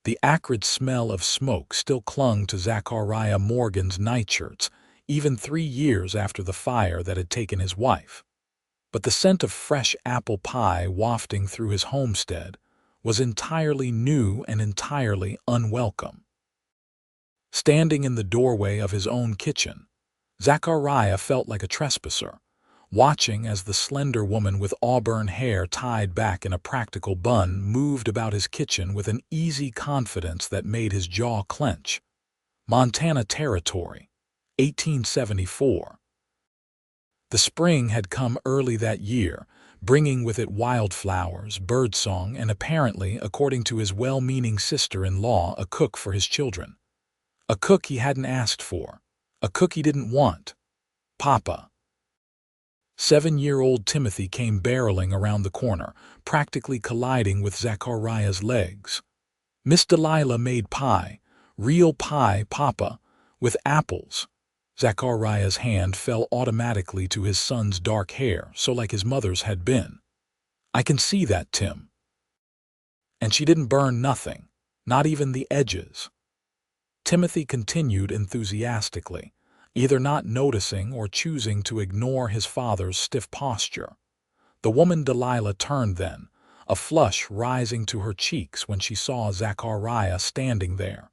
The acrid smell of smoke still clung to Zachariah Morgan's nightshirts, even 3 years after the fire that had taken his wife. But the scent of fresh apple pie wafting through his homestead was entirely new and entirely unwelcome. Standing in the doorway of his own kitchen, Zachariah felt like a trespasser, watching as the slender woman with auburn hair tied back in a practical bun moved about his kitchen with an easy confidence that made his jaw clench. Montana Territory, 1874. The spring had come early that year, bringing with it wildflowers, birdsong, and apparently, according to his well-meaning sister-in-law, a cook for his children. A cook he hadn't asked for. A cook he didn't want. Papa. 7-year-old Timothy came barreling around the corner, practically colliding with Zachariah's legs. Miss Delilah made pie. Real pie, Papa, with apples. Zachariah's hand fell automatically to his son's dark hair, so like his mother's had been. I can see that, Tim. And she didn't burn nothing, not even the edges. Timothy continued enthusiastically, either not noticing or choosing to ignore his father's stiff posture. The woman Delilah turned then, a flush rising to her cheeks when she saw Zachariah standing there.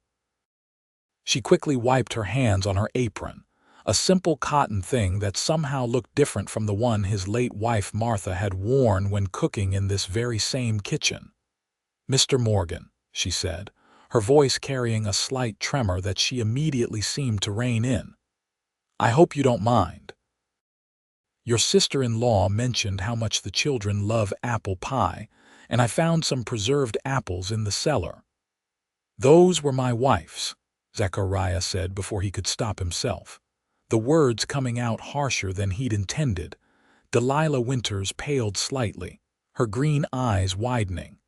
She quickly wiped her hands on her apron, a simple cotton thing that somehow looked different from the one his late wife Martha had worn when cooking in this very same kitchen. "Mr. Morgan," she said, her voice carrying a slight tremor that she immediately seemed to rein in. "I hope you don't mind. Your sister-in-law mentioned how much the children love apple pie, and I found some preserved apples in the cellar." "Those were my wife's," Zachariah said before he could stop himself, the words coming out harsher than he'd intended. Delilah Winters paled slightly, her green eyes widening.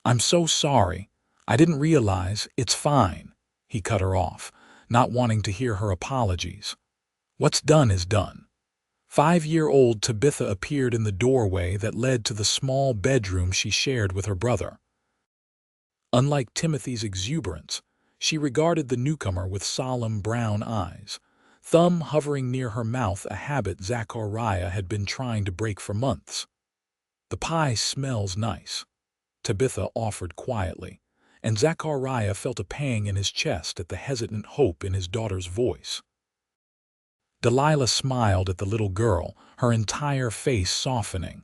"I'm so sorry. I didn't realize. It's fine," he cut her off, not wanting to hear her apologies. "What's done is done." 5-year-old Tabitha appeared in the doorway that led to the small bedroom she shared with her brother. Unlike Timothy's exuberance, she regarded the newcomer with solemn brown eyes, thumb hovering near her mouth, a habit Zachariah had been trying to break for months. "The pie smells nice," Tabitha offered quietly, and Zachariah felt a pang in his chest at the hesitant hope in his daughter's voice. Delilah smiled at the little girl, her entire face softening.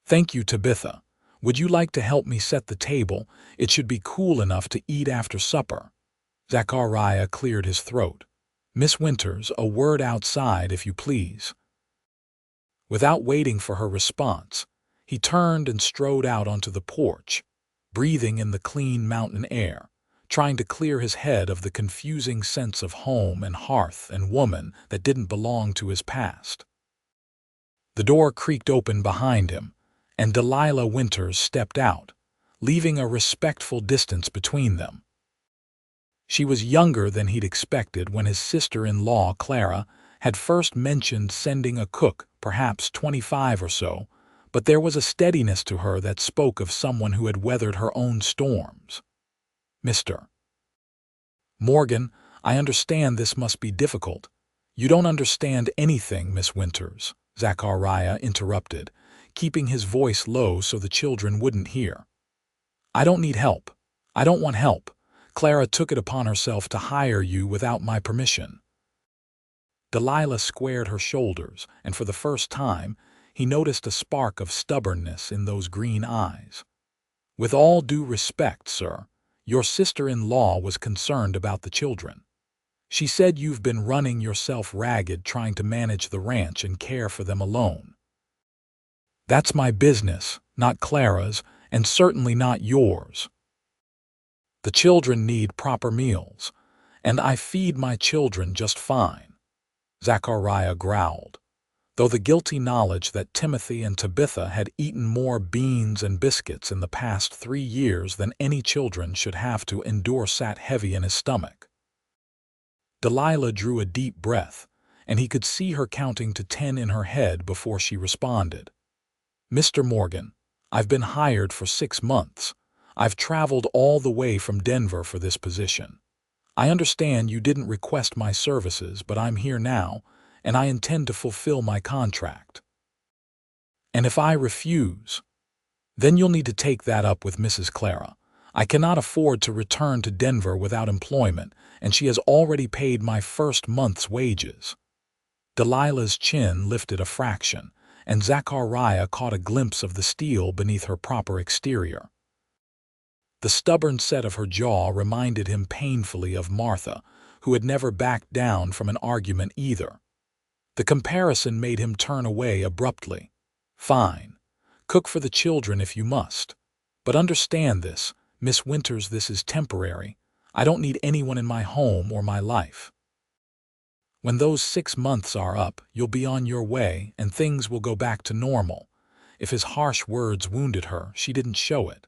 "Thank you, Tabitha. Would you like to help me set the table? It should be cool enough to eat after supper." Zachariah cleared his throat. "Miss Winters, a word outside, if you please." Without waiting for her response, he turned and strode out onto the porch, breathing in the clean mountain air, trying to clear his head of the confusing sense of home and hearth and woman that didn't belong to his past. The door creaked open behind him, and Delilah Winters stepped out, leaving a respectful distance between them. She was younger than he'd expected when his sister-in-law, Clara, had first mentioned sending a cook, perhaps 25 or so, but there was a steadiness to her that spoke of someone who had weathered her own storms. "Mr. Morgan, I understand this must be difficult." "You don't understand anything, Miss Winters," Zachariah interrupted, keeping his voice low so the children wouldn't hear. "I don't need help. I don't want help. Clara took it upon herself to hire you without my permission." Delilah squared her shoulders, and for the first time, he noticed a spark of stubbornness in those green eyes. "With all due respect, sir, your sister-in-law was concerned about the children. She said you've been running yourself ragged trying to manage the ranch and care for them alone." "That's my business, not Clara's, and certainly not yours. The children need proper meals, and I feed my children just fine," Zachariah growled, though the guilty knowledge that Timothy and Tabitha had eaten more beans and biscuits in the past 3 years than any children should have to endure sat heavy in his stomach. Delilah drew a deep breath, and he could see her counting to 10 in her head before she responded. "Mr. Morgan, I've been hired for 6 months. I've traveled all the way from Denver for this position. I understand you didn't request my services, but I'm here now, and I intend to fulfill my contract. And if I refuse, then you'll need to take that up with Mrs. Clara. I cannot afford to return to Denver without employment, and she has already paid my first month's wages." Delilah's chin lifted a fraction, and Zachariah caught a glimpse of the steel beneath her proper exterior. The stubborn set of her jaw reminded him painfully of Martha, who had never backed down from an argument either. The comparison made him turn away abruptly. "Fine. Cook for the children if you must. But understand this, Miss Winters, this is temporary. I don't need anyone in my home or my life. When those 6 months are up, you'll be on your way and things will go back to normal." If his harsh words wounded her, she didn't show it.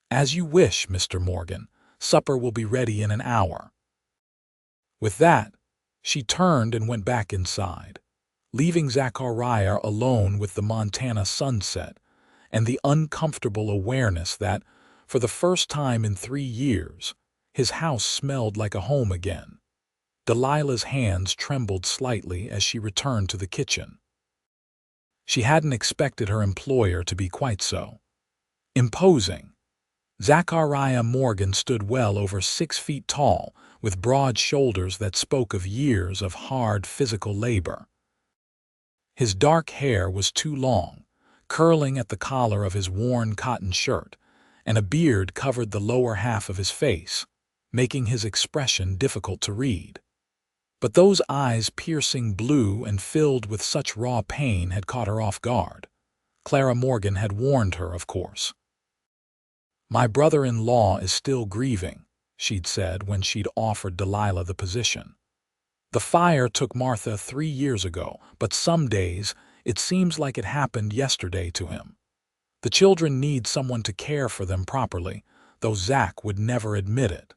"As you wish, Mr. Morgan. Supper will be ready in an hour." With that, she turned and went back inside, leaving Zachariah alone with the Montana sunset and the uncomfortable awareness that, for the first time in 3 years, his house smelled like a home again. Delilah's hands trembled slightly as she returned to the kitchen. She hadn't expected her employer to be quite so imposing. Zachariah Morgan stood well over 6 feet tall, with broad shoulders that spoke of years of hard physical labor. His dark hair was too long, curling at the collar of his worn cotton shirt, and a beard covered the lower half of his face, making his expression difficult to read. But those eyes, piercing blue and filled with such raw pain, had caught her off guard. Clara Morgan had warned her, of course. "My brother-in-law is still grieving," she'd said when she'd offered Delilah the position. "The fire took Martha 3 years ago, but some days it seems like it happened yesterday to him. The children need someone to care for them properly, though Zach would never admit it."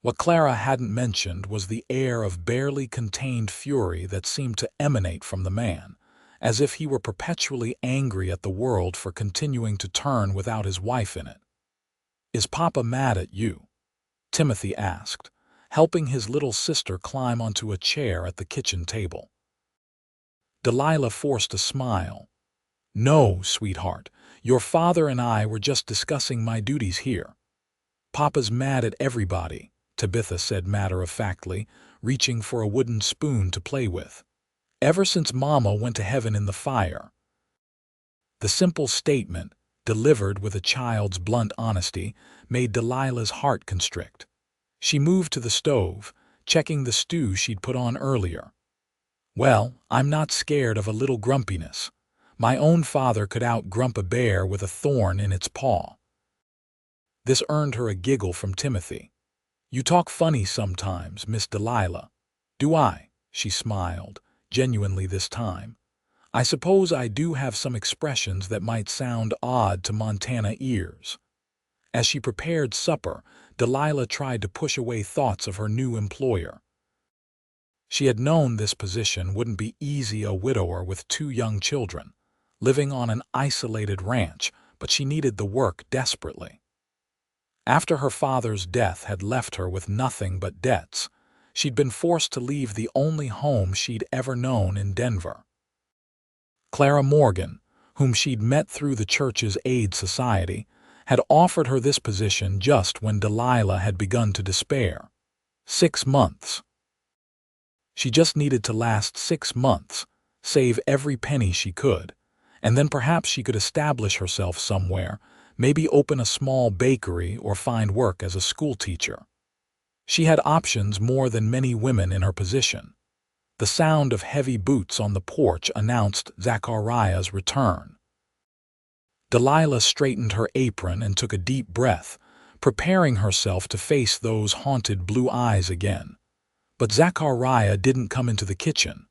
What Clara hadn't mentioned was the air of barely contained fury that seemed to emanate from the man, as if he were perpetually angry at the world for continuing to turn without his wife in it. "Is Papa mad at you?" Timothy asked, helping his little sister climb onto a chair at the kitchen table. Delilah forced a smile. "No, sweetheart, your father and I were just discussing my duties here." "Papa's mad at everybody," Tabitha said matter-of-factly, reaching for a wooden spoon to play with. "Ever since Mama went to heaven in the fire." The simple statement, delivered with a child's blunt honesty, made Delilah's heart constrict. She moved to the stove, checking the stew she'd put on earlier. "Well, I'm not scared of a little grumpiness. My own father could out-grump a bear with a thorn in its paw." This earned her a giggle from Timothy. "You talk funny sometimes, Miss Delilah." "Do I?" she smiled, genuinely this time. "I suppose I do have some expressions that might sound odd to Montana ears." As she prepared supper, Delilah tried to push away thoughts of her new employer. She had known this position wouldn't be easy, a widower with 2 young children, living on an isolated ranch, but she needed the work desperately. After her father's death had left her with nothing but debts, she'd been forced to leave the only home she'd ever known in Denver. Clara Morgan, whom she'd met through the church's aid society, had offered her this position just when Delilah had begun to despair. 6 months. She just needed to last 6 months, save every penny she could, and then perhaps she could establish herself somewhere, maybe open a small bakery or find work as a schoolteacher. She had options more than many women in her position. The sound of heavy boots on the porch announced Zachariah's return. Delilah straightened her apron and took a deep breath, preparing herself to face those haunted blue eyes again. But Zachariah didn't come into the kitchen.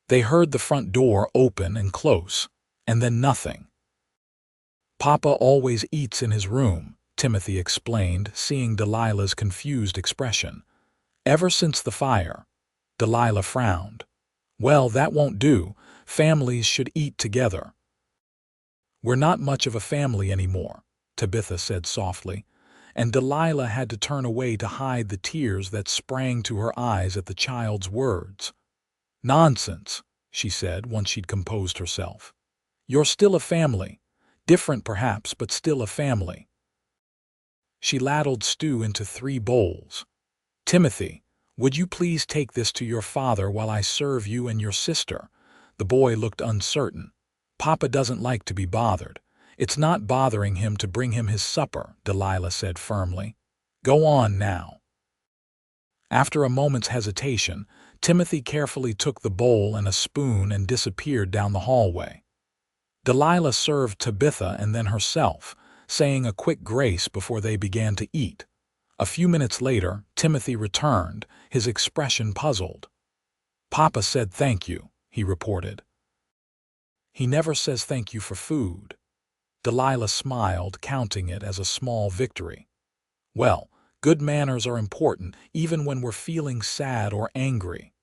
They heard the front door open and close, and then nothing. "Papa always eats in his room," Timothy explained, seeing Delilah's confused expression. "Ever since the fire." Delilah frowned. "Well, that won't do. Families should eat together." "We're not much of a family anymore," Tabitha said softly, and Delilah had to turn away to hide the tears that sprang to her eyes at the child's words. "Nonsense," she said once she'd composed herself. "You're still a family. Different perhaps, but still a family." She ladled stew into 3 bowls. "Timothy, would you please take this to your father while I serve you and your sister?" The boy looked uncertain. "Papa doesn't like to be bothered." "It's not bothering him to bring him his supper," Delilah said firmly. "Go on now." After a moment's hesitation, Timothy carefully took the bowl and a spoon and disappeared down the hallway. Delilah served Tabitha and then herself, saying a quick grace before they began to eat. A few minutes later, Timothy returned, his expression puzzled. "Papa said thank you," he reported. "He never says thank you for food." Delilah smiled, counting it as a small victory. "Well, good manners are important even when we're feeling sad or angry."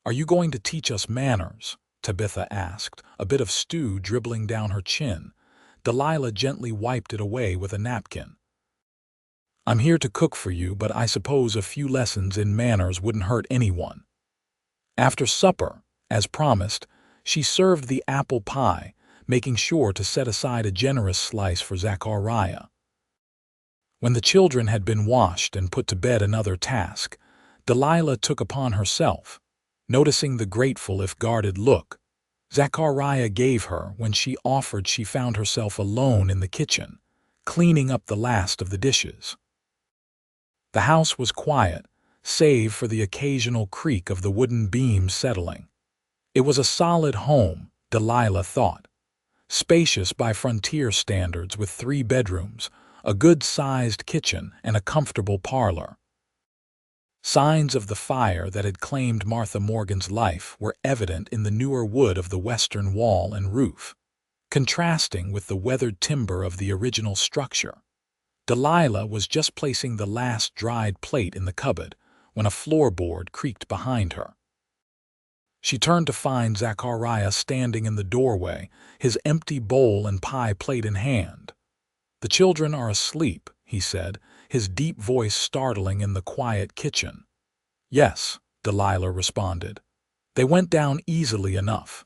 "Are you going to teach us manners?" Tabitha asked, a bit of stew dribbling down her chin. Delilah gently wiped it away with a napkin. "I'm here to cook for you, but I suppose a few lessons in manners wouldn't hurt anyone." After supper, as promised, she served the apple pie, making sure to set aside a generous slice for Zachariah. When the children had been washed and put to bed, another task Delilah took upon herself. Noticing the grateful if guarded look Zachariah gave her when she found herself alone in the kitchen, cleaning up the last of the dishes. The house was quiet, save for the occasional creak of the wooden beams settling. It was a solid home, Delilah thought. Spacious by frontier standards, with 3 bedrooms, a good-sized kitchen, and a comfortable parlor. Signs of the fire that had claimed Martha Morgan's life were evident in the newer wood of the western wall and roof, contrasting with the weathered timber of the original structure. Delilah was just placing the last dried plate in the cupboard when a floorboard creaked behind her. She turned to find Zachariah standing in the doorway, his empty bowl and pie plate in hand. "The children are asleep," he said, his deep voice startling in the quiet kitchen. "Yes," Delilah responded. "They went down easily enough.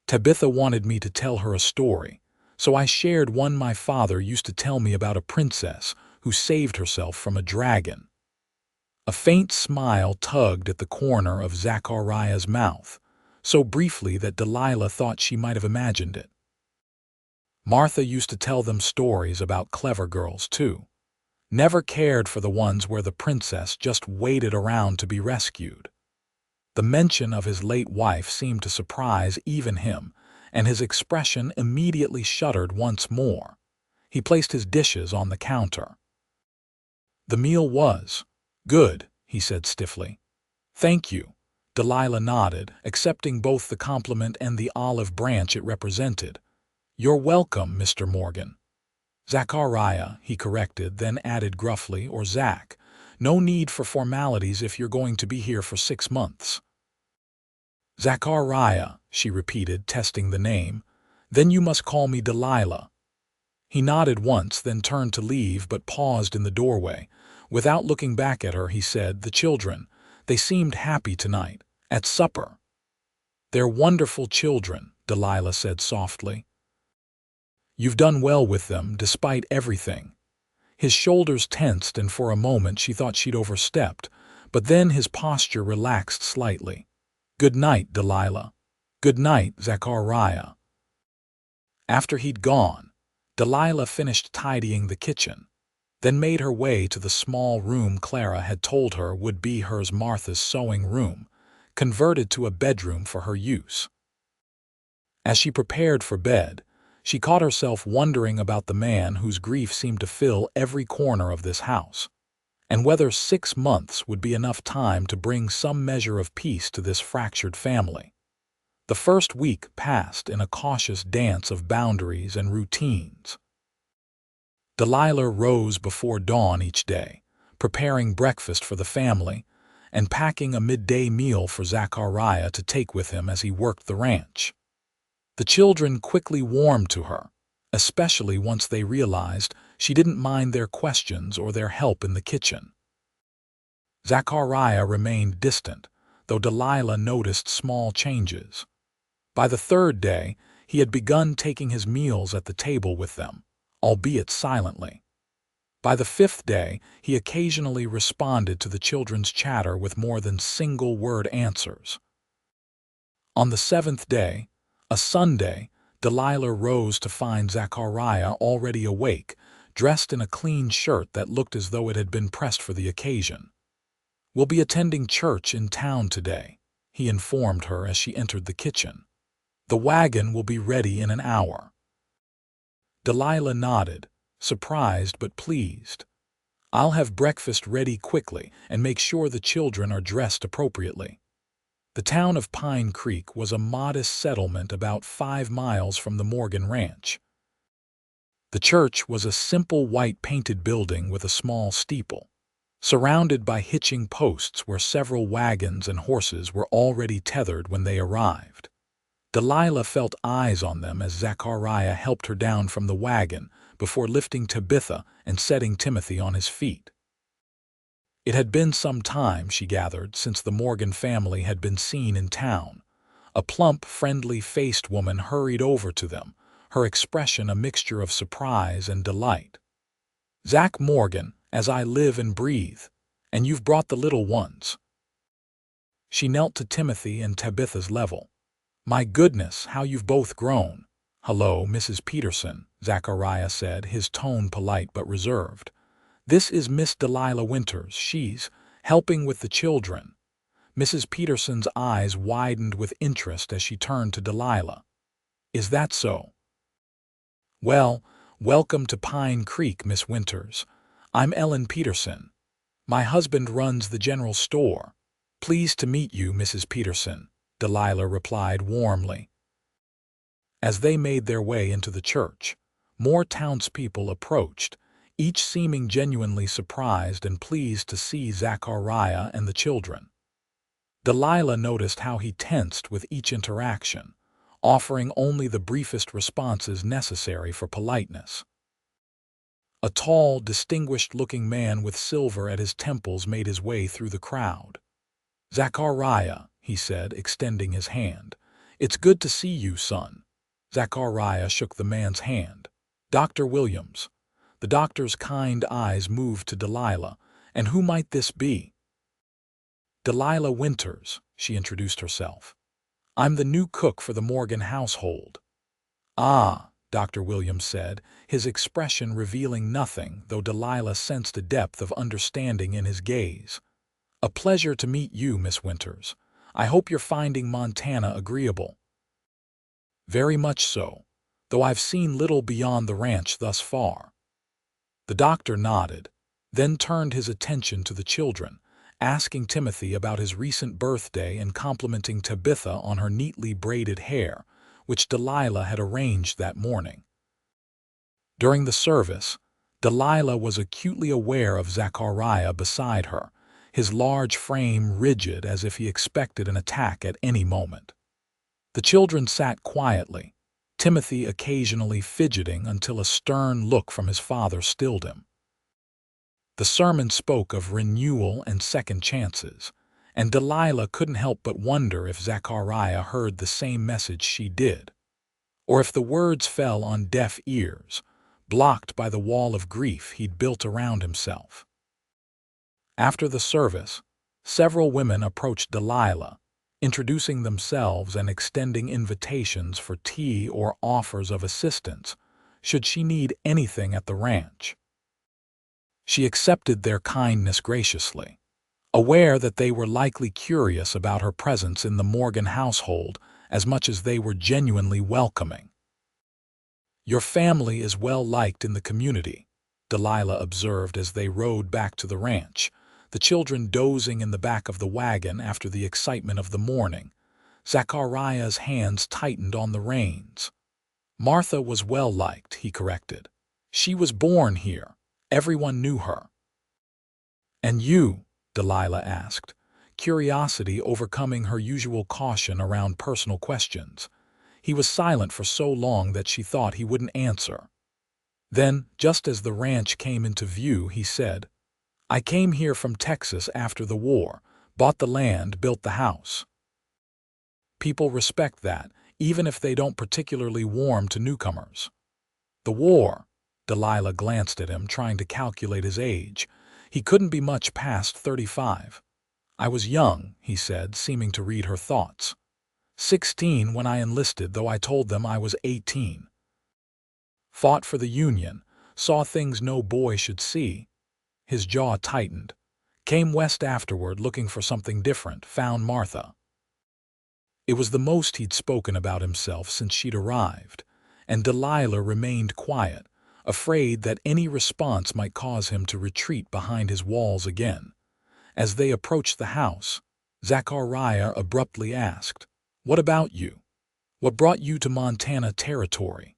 Tabitha wanted me to tell her a story, so I shared one my father used to tell me about a princess who saved herself from a dragon." A faint smile tugged at the corner of Zachariah's mouth, so briefly that Delilah thought she might have imagined it. Martha used to tell them stories about clever girls, too. Never cared for the ones where the princess just waited around to be rescued. The mention of his late wife seemed to surprise even him, and his expression immediately shuddered once more. He placed his dishes on the counter. "The meal was good," he said stiffly. "Thank you." Delilah nodded, accepting both the compliment and the olive branch it represented. "You're welcome, Mr. Morgan." "Zachariah," he corrected, then added gruffly, "or Zach. No need for formalities if you're going to be here for 6 months. "Zachariah," she repeated, testing the name. "Then you must call me Delilah." He nodded once, then turned to leave, but paused in the doorway. Without looking back at her, he said, "The children, they seemed happy tonight, at supper." "They're wonderful children," Delilah said softly. "You've done well with them, despite everything." His shoulders tensed, and for a moment she thought she'd overstepped, but then his posture relaxed slightly. "Good night, Delilah." "Good night, Zachariah." After he'd gone, Delilah finished tidying the kitchen, then made her way to the small room Clara had told her would be hers, Martha's sewing room, converted to a bedroom for her use. As she prepared for bed, she caught herself wondering about the man whose grief seemed to fill every corner of this house, and whether 6 months would be enough time to bring some measure of peace to this fractured family. The first week passed in a cautious dance of boundaries and routines. Delilah rose before dawn each day, preparing breakfast for the family and packing a midday meal for Zachariah to take with him as he worked the ranch. The children quickly warmed to her, especially once they realized she didn't mind their questions or their help in the kitchen. Zachariah remained distant, though Delilah noticed small changes. By the third day, he had begun taking his meals at the table with them, albeit silently. By the fifth day, he occasionally responded to the children's chatter with more than single-word answers. On the seventh day, a Sunday, Delilah rose to find Zachariah already awake, dressed in a clean shirt that looked as though it had been pressed for the occasion. "We'll be attending church in town today," he informed her as she entered the kitchen. "The wagon will be ready in an hour." Delilah nodded, surprised but pleased. "I'll have breakfast ready quickly and make sure the children are dressed appropriately." The town of Pine Creek was a modest settlement about 5 miles from the Morgan Ranch. The church was a simple white painted building with a small steeple, surrounded by hitching posts where several wagons and horses were already tethered when they arrived. Delilah felt eyes on them as Zachariah helped her down from the wagon before lifting Tabitha and setting Timothy on his feet. It had been some time, she gathered, since the Morgan family had been seen in town. A plump, friendly-faced woman hurried over to them, her expression a mixture of surprise and delight. "Zach Morgan, as I live and breathe, and you've brought the little ones." She knelt to Timothy and Tabitha's level. "My goodness, how you've both grown." "Hello, Mrs. Peterson," Zachariah said, his tone polite but reserved. "This is Miss Delilah Winters. She's helping with the children." Mrs. Peterson's eyes widened with interest as she turned to Delilah. "Is that so? Well, welcome to Pine Creek, Miss Winters. I'm Ellen Peterson. My husband runs the general store." "Pleased to meet you, Mrs. Peterson," Delilah replied warmly. As they made their way into the church, more townspeople approached, each seeming genuinely surprised and pleased to see Zachariah and the children. Delilah noticed how he tensed with each interaction, offering only the briefest responses necessary for politeness. A tall, distinguished-looking man with silver at his temples made his way through the crowd. "Zachariah," he said, extending his hand. "It's good to see you, son." Zachariah shook the man's hand. "Dr. Williams." The doctor's kind eyes moved to Delilah. "And who might this be?" "Delilah Winters," she introduced herself. "I'm the new cook for the Morgan household." "Ah," Dr. Williams said, his expression revealing nothing, though Delilah sensed a depth of understanding in his gaze. "A pleasure to meet you, Miss Winters. I hope you're finding Montana agreeable." "Very much so, though I've seen little beyond the ranch thus far." The doctor nodded, then turned his attention to the children, asking Timothy about his recent birthday and complimenting Tabitha on her neatly braided hair, which Delilah had arranged that morning. During the service, Delilah was acutely aware of Zachariah beside her, his large frame rigid as if he expected an attack at any moment. The children sat quietly, Timothy occasionally fidgeting until a stern look from his father stilled him. The sermon spoke of renewal and second chances, and Delilah couldn't help but wonder if Zachariah heard the same message she did, or if the words fell on deaf ears, blocked by the wall of grief he'd built around himself. After the service, several women approached Delilah, introducing themselves and extending invitations for tea or offers of assistance, should she need anything at the ranch. She accepted their kindness graciously, aware that they were likely curious about her presence in the Morgan household as much as they were genuinely welcoming. "Your family is well liked in the community," Delilah observed as they rode back to the ranch, the children dozing in the back of the wagon after the excitement of the morning. Zachariah's hands tightened on the reins. "Martha was well liked," he corrected. "She was born here. Everyone knew her." "And you?" Delilah asked, curiosity overcoming her usual caution around personal questions. He was silent for so long that she thought he wouldn't answer. Then, just as the ranch came into view, he said, "I came here from Texas after the war, bought the land, built the house." People respect that, even if they don't particularly warm to newcomers. The war. Delilah glanced at him, trying to calculate his age. He couldn't be much past 35. "I was young," he said, seeming to read her thoughts. 16 when I enlisted, though I told them I was 18. Fought for the Union, saw things no boy should see. His jaw tightened. Came west afterward looking for something different, found Martha. It was the most he'd spoken about himself since she'd arrived, and Delilah remained quiet, afraid that any response might cause him to retreat behind his walls again. As they approached the house, Zachariah abruptly asked, "What about you? What brought you to Montana Territory?"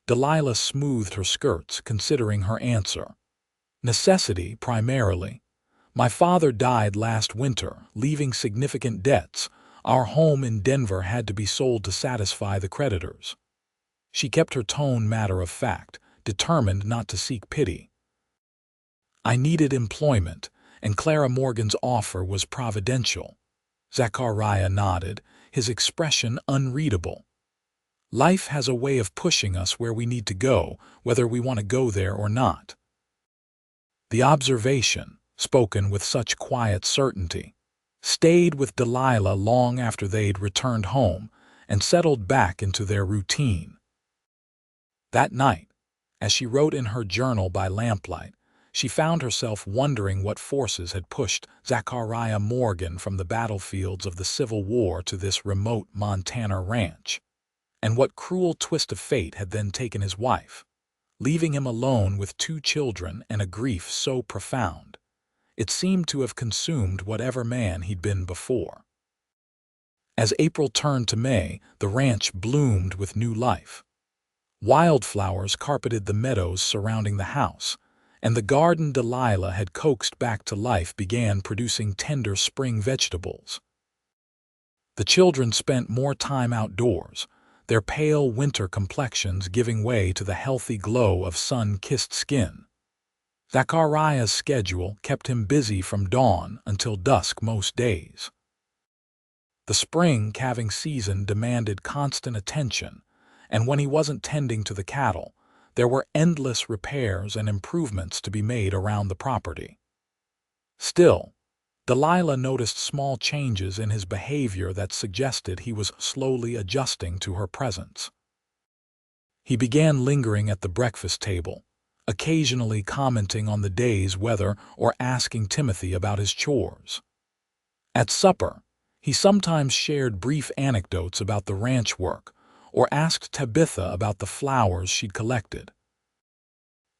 Delilah smoothed her skirts, considering her answer. "Necessity, primarily. My father died last winter, leaving significant debts. Our home in Denver had to be sold to satisfy the creditors." She kept her tone matter of fact, determined not to seek pity. "I needed employment, and Clara Morgan's offer was providential." Zachariah nodded, his expression unreadable. "Life has a way of pushing us where we need to go, whether we want to go there or not." The observation, spoken with such quiet certainty, stayed with Delilah long after they'd returned home and settled back into their routine. That night, as she wrote in her journal by lamplight, she found herself wondering what forces had pushed Zachariah Morgan from the battlefields of the Civil War to this remote Montana ranch, and what cruel twist of fate had then taken his wife, leaving him alone with 2 children and a grief so profound it seemed to have consumed whatever man he'd been before. As April turned to May, the ranch bloomed with new life. Wildflowers carpeted the meadows surrounding the house, and the garden Delilah had coaxed back to life began producing tender spring vegetables. The children spent more time outdoors, their pale winter complexions giving way to the healthy glow of sun-kissed skin. Zachariah's schedule kept him busy from dawn until dusk most days. The spring calving season demanded constant attention, and when he wasn't tending to the cattle, there were endless repairs and improvements to be made around the property. Still, Delilah noticed small changes in his behavior that suggested he was slowly adjusting to her presence. He began lingering at the breakfast table, occasionally commenting on the day's weather or asking Timothy about his chores. At supper, he sometimes shared brief anecdotes about the ranch work or asked Tabitha about the flowers she'd collected.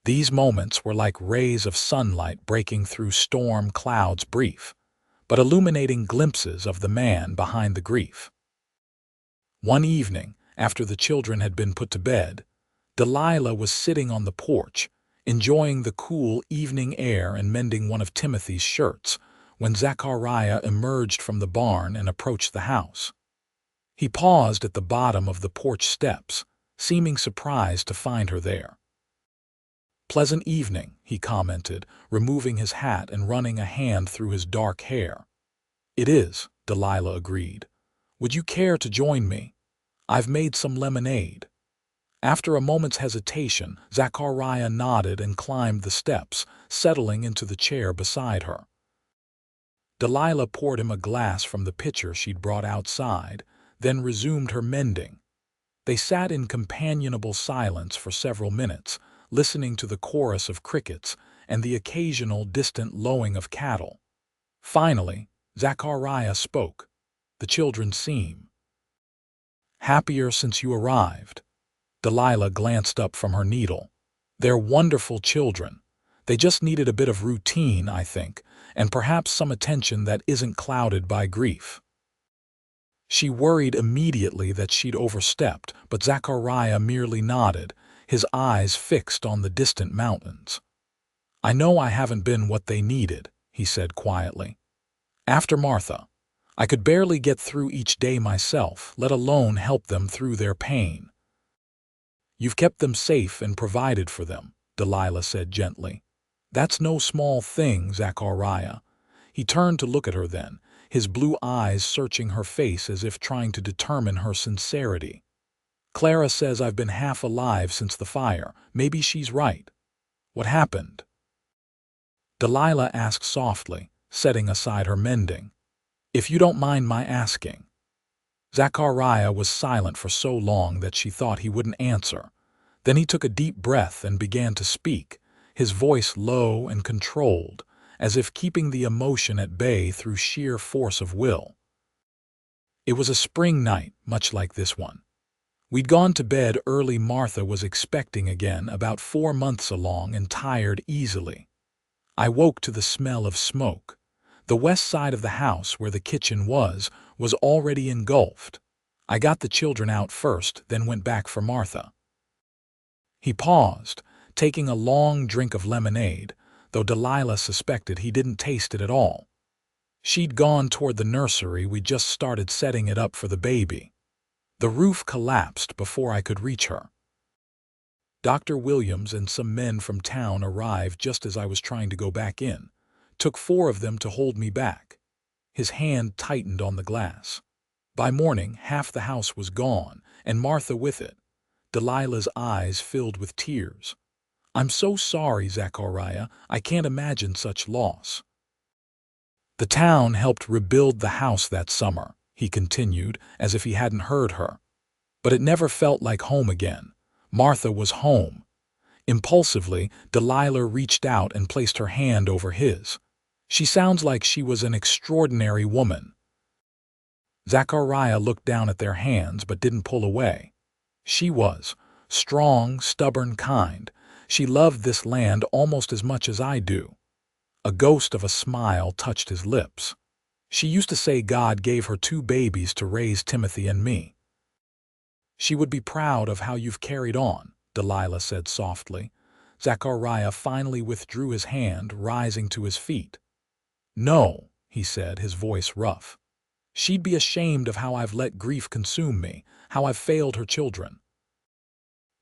These moments were like rays of sunlight breaking through storm clouds, brief, but illuminating glimpses of the man behind the grief. One evening, after the children had been put to bed, Delilah was sitting on the porch, enjoying the cool evening air and mending one of Timothy's shirts, when Zachariah emerged from the barn and approached the house. He paused at the bottom of the porch steps, seeming surprised to find her there. "Pleasant evening," he commented, removing his hat and running a hand through his dark hair. "It is," Delilah agreed. "Would you care to join me? I've made some lemonade." After a moment's hesitation, Zachariah nodded and climbed the steps, settling into the chair beside her. Delilah poured him a glass from the pitcher she'd brought outside, then resumed her mending. They sat in companionable silence for several minutes, listening to the chorus of crickets and the occasional distant lowing of cattle. Finally, Zachariah spoke. "The children seem happier since you arrived." Delilah glanced up from her needle. "They're wonderful children. They just needed a bit of routine, I think, and perhaps some attention that isn't clouded by grief." She worried immediately that she'd overstepped, but Zachariah merely nodded, his eyes fixed on the distant mountains. "I know I haven't been what they needed," he said quietly. "After Martha, I could barely get through each day myself, let alone help them through their pain." You've kept them safe and provided for them, Delilah said gently. That's no small thing, Zachariah. He turned to look at her then, his blue eyes searching her face as if trying to determine her sincerity. Clara says I've been half alive since the fire. Maybe she's right. What happened? Delilah asked softly, setting aside her mending. If you don't mind my asking. Zachariah was silent for so long that she thought he wouldn't answer. Then he took a deep breath and began to speak, his voice low and controlled, as if keeping the emotion at bay through sheer force of will. It was a spring night, much like this one. We'd gone to bed early. Martha was expecting again, about 4 months along, and tired easily. I woke to the smell of smoke. The west side of the house, where the kitchen was already engulfed. I got the children out first, then went back for Martha. He paused, taking a long drink of lemonade, though Delilah suspected he didn't taste it at all. She'd gone toward the nursery. We just started setting it up for the baby. The roof collapsed before I could reach her. Dr. Williams and some men from town arrived just as I was trying to go back in. Took 4 of them to hold me back. His hand tightened on the glass. By morning, half the house was gone, and Martha with it. Delilah's eyes filled with tears. I'm so sorry, Zachariah. I can't imagine such loss. The town helped rebuild the house that summer, he continued, as if he hadn't heard her. But it never felt like home again. Martha was home. Impulsively, Delilah reached out and placed her hand over his. She sounds like she was an extraordinary woman. Zachariah looked down at their hands but didn't pull away. She was strong, stubborn, kind. She loved this land almost as much as I do. A ghost of a smile touched his lips. She used to say God gave her 2 babies to raise Timothy and me. She would be proud of how you've carried on, Delilah said softly. Zachariah finally withdrew his hand, rising to his feet. No, he said, his voice rough. She'd be ashamed of how I've let grief consume me, how I've failed her children.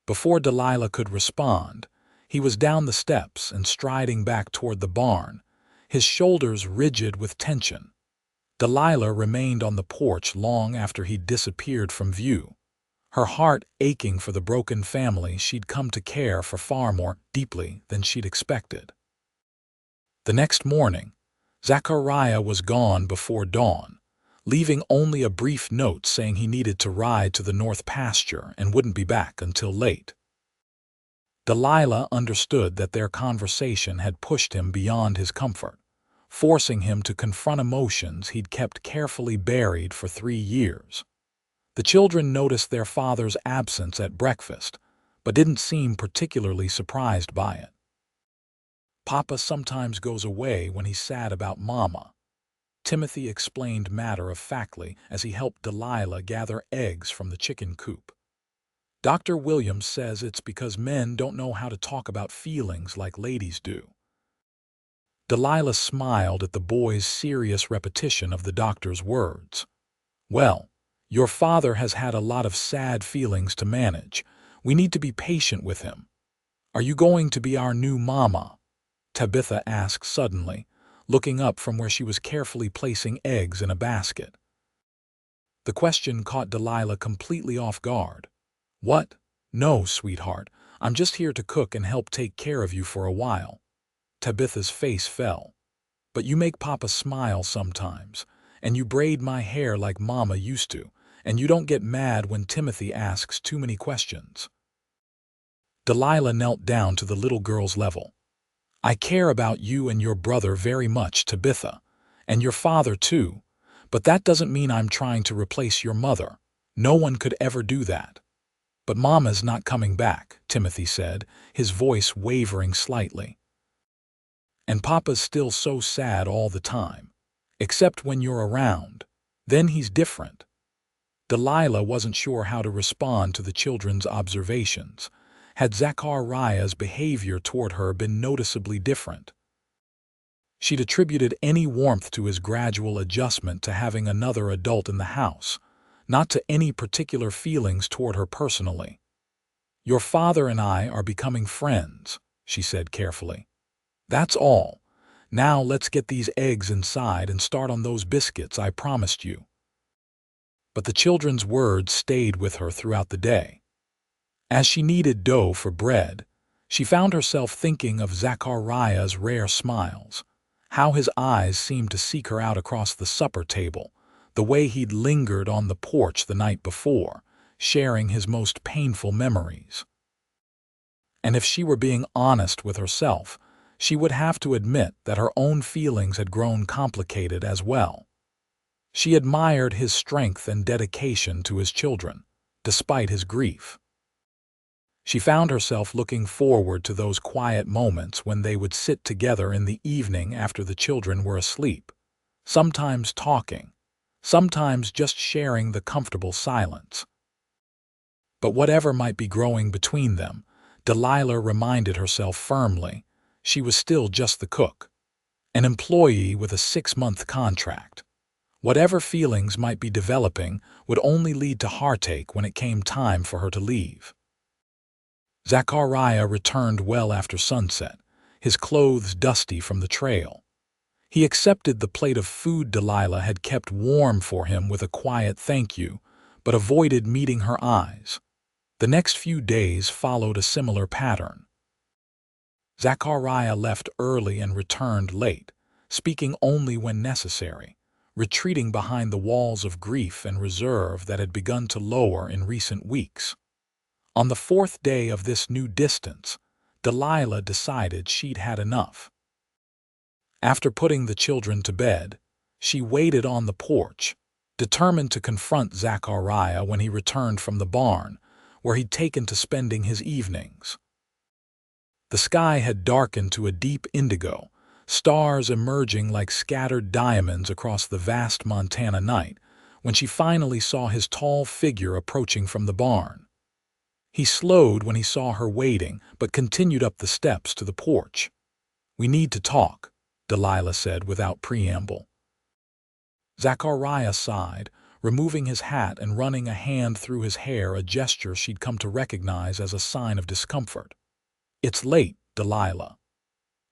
Before Delilah could respond, he was down the steps and striding back toward the barn, his shoulders rigid with tension. Delilah remained on the porch long after he'd disappeared from view, her heart aching for the broken family she'd come to care for far more deeply than she'd expected. The next morning, Zachariah was gone before dawn, leaving only a brief note saying he needed to ride to the north pasture and wouldn't be back until late. Delilah understood that their conversation had pushed him beyond his comfort, forcing him to confront emotions he'd kept carefully buried for 3 years. The children noticed their father's absence at breakfast, but didn't seem particularly surprised by it. Papa sometimes goes away when he's sad about Mama, Timothy explained matter-of-factly as he helped Delilah gather eggs from the chicken coop. Dr. Williams says it's because men don't know how to talk about feelings like ladies do. Delilah smiled at the boy's serious repetition of the doctor's words. Well, your father has had a lot of sad feelings to manage. We need to be patient with him. Are you going to be our new mama? Tabitha asked suddenly, looking up from where she was carefully placing eggs in a basket. The question caught Delilah completely off guard. What? No, sweetheart. I'm just here to cook and help take care of you for a while. Tabitha's face fell. But you make Papa smile sometimes, and you braid my hair like Mama used to, and you don't get mad when Timothy asks too many questions. Delilah knelt down to the little girl's level. I care about you and your brother very much, Tabitha, and your father too, but that doesn't mean I'm trying to replace your mother. No one could ever do that. But Mama's not coming back, Timothy said, his voice wavering slightly. And Papa's still so sad all the time, except when you're around. Then he's different. Delilah wasn't sure how to respond to the children's observations. Had Zachariah's behavior toward her been noticeably different? She'd attributed any warmth to his gradual adjustment to having another adult in the house, not to any particular feelings toward her personally. "Your father and I are becoming friends," she said carefully. "That's all. Now let's get these eggs inside and start on those biscuits I promised you." But the children's words stayed with her throughout the day. As she kneaded dough for bread, she found herself thinking of Zachariah's rare smiles, how his eyes seemed to seek her out across the supper table, the way he'd lingered on the porch the night before, sharing his most painful memories. And if she were being honest with herself, she would have to admit that her own feelings had grown complicated as well. She admired his strength and dedication to his children, despite his grief. She found herself looking forward to those quiet moments when they would sit together in the evening after the children were asleep, sometimes talking, sometimes just sharing the comfortable silence. But whatever might be growing between them, Delilah reminded herself firmly she was still just the cook, an employee with a 6-month contract. Whatever feelings might be developing would only lead to heartache when it came time for her to leave. Zachariah returned well after sunset, his clothes dusty from the trail. He accepted the plate of food Delilah had kept warm for him with a quiet thank you, but avoided meeting her eyes. The next few days followed a similar pattern. Zachariah left early and returned late, speaking only when necessary, retreating behind the walls of grief and reserve that had begun to lower in recent weeks. On the 4th day of this new distance, Delilah decided she'd had enough. After putting the children to bed, she waited on the porch, determined to confront Zachariah when he returned from the barn, where he'd taken to spending his evenings. The sky had darkened to a deep indigo, stars emerging like scattered diamonds across the vast Montana night, when she finally saw his tall figure approaching from the barn. He slowed when he saw her waiting, but continued up the steps to the porch. "We need to talk," Delilah said without preamble. Zachariah sighed, removing his hat and running a hand through his hair, a gesture she'd come to recognize as a sign of discomfort. "It's late, Delilah."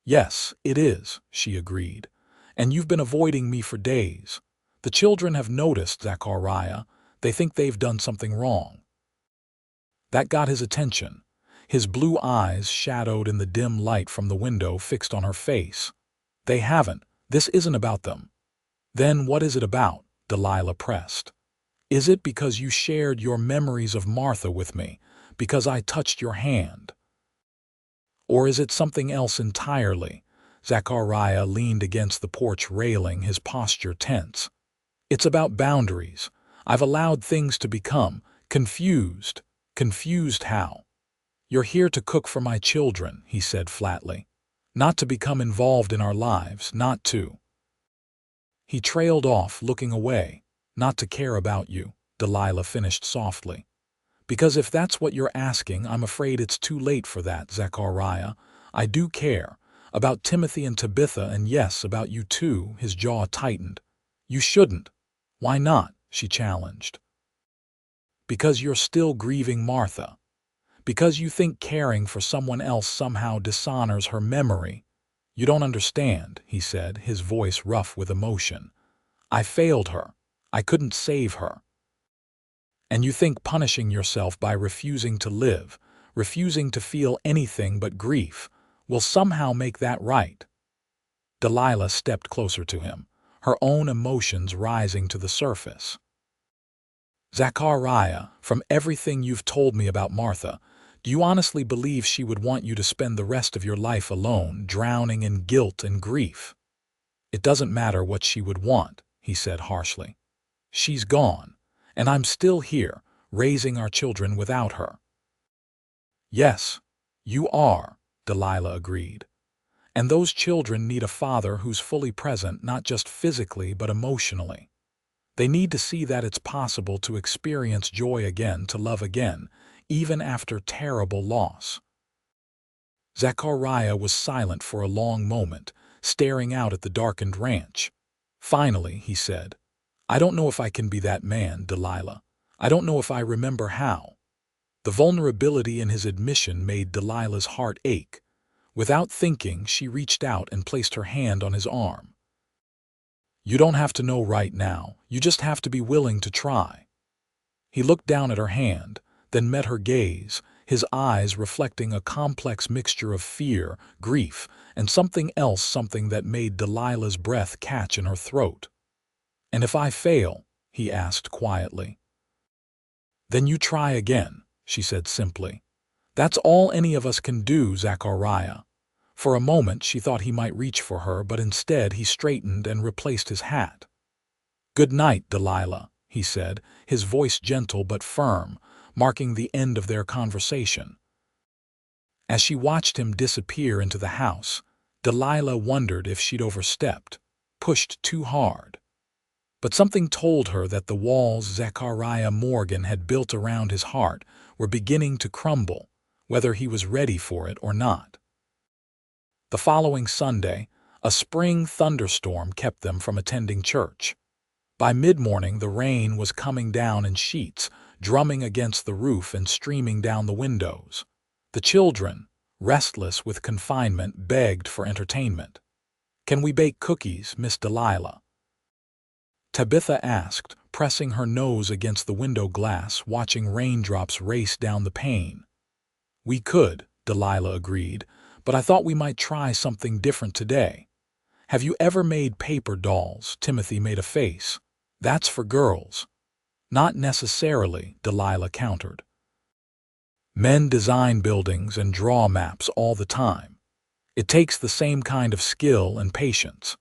"Yes, it is," she agreed. "And you've been avoiding me for days. The children have noticed, Zachariah. They think they've done something wrong." That got his attention, his blue eyes shadowed in the dim light from the window fixed on her face. "They haven't. This isn't about them." "Then what is it about?" Delilah pressed. "Is it because you shared your memories of Martha with me, because I touched your hand? Or is it something else entirely?" Zachariah leaned against the porch railing, his posture tense. "It's about boundaries. I've allowed things to become confused." "Confused how?" "You're here to cook for my children," he said flatly. "Not to become involved in our lives, not to." He trailed off, looking away. "Not to care about you," Delilah finished softly. "Because if that's what you're asking, I'm afraid it's too late for that, Zachariah. I do care. About Timothy and Tabitha, and yes, about you too." His jaw tightened. "You shouldn't." "Why not?" she challenged. "Because you're still grieving Martha. Because you think caring for someone else somehow dishonors her memory." "You don't understand," he said, his voice rough with emotion. "I failed her. I couldn't save her. And you think punishing yourself by refusing to live, refusing to feel anything but grief, will somehow make that right." Delilah stepped closer to him, her own emotions rising to the surface. "Zachariah, from everything you've told me about Martha, do you honestly believe she would want you to spend the rest of your life alone, drowning in guilt and grief?" "It doesn't matter what she would want," he said harshly. "She's gone, and I'm still here, raising our children without her." "Yes, you are," Delilah agreed. "And those children need a father who's fully present, not just physically but emotionally. They need to see that it's possible to experience joy again, to love again, even after terrible loss." Zachariah was silent for a long moment, staring out at the darkened ranch. Finally, he said, "I don't know if I can be that man, Delilah. I don't know if I remember how." The vulnerability in his admission made Delilah's heart ache. Without thinking, she reached out and placed her hand on his arm. "You don't have to know right now. You just have to be willing to try." He looked down at her hand, then met her gaze, his eyes reflecting a complex mixture of fear, grief, and something else, something that made Delilah's breath catch in her throat. "And if I fail?" he asked quietly. "Then you try again," she said simply. "That's all any of us can do, Zachariah." For a moment she thought he might reach for her, but instead he straightened and replaced his hat. "Good night, Delilah," he said, his voice gentle but firm, marking the end of their conversation. As she watched him disappear into the house, Delilah wondered if she'd overstepped, pushed too hard. But something told her that the walls Zachariah Morgan had built around his heart were beginning to crumble, whether he was ready for it or not. The following Sunday, a spring thunderstorm kept them from attending church. By mid-morning, the rain was coming down in sheets, drumming against the roof and streaming down the windows. The children, restless with confinement, begged for entertainment. "Can we bake cookies, Miss Delilah?" Tabitha asked, pressing her nose against the window glass, watching raindrops race down the pane. "We could," Delilah agreed, "but I thought we might try something different today." "Have you ever made paper dolls?" Timothy made a face. "That's for girls." "Not necessarily," Delilah countered. "Men design buildings and draw maps all the time. It takes the same kind of skill and patience."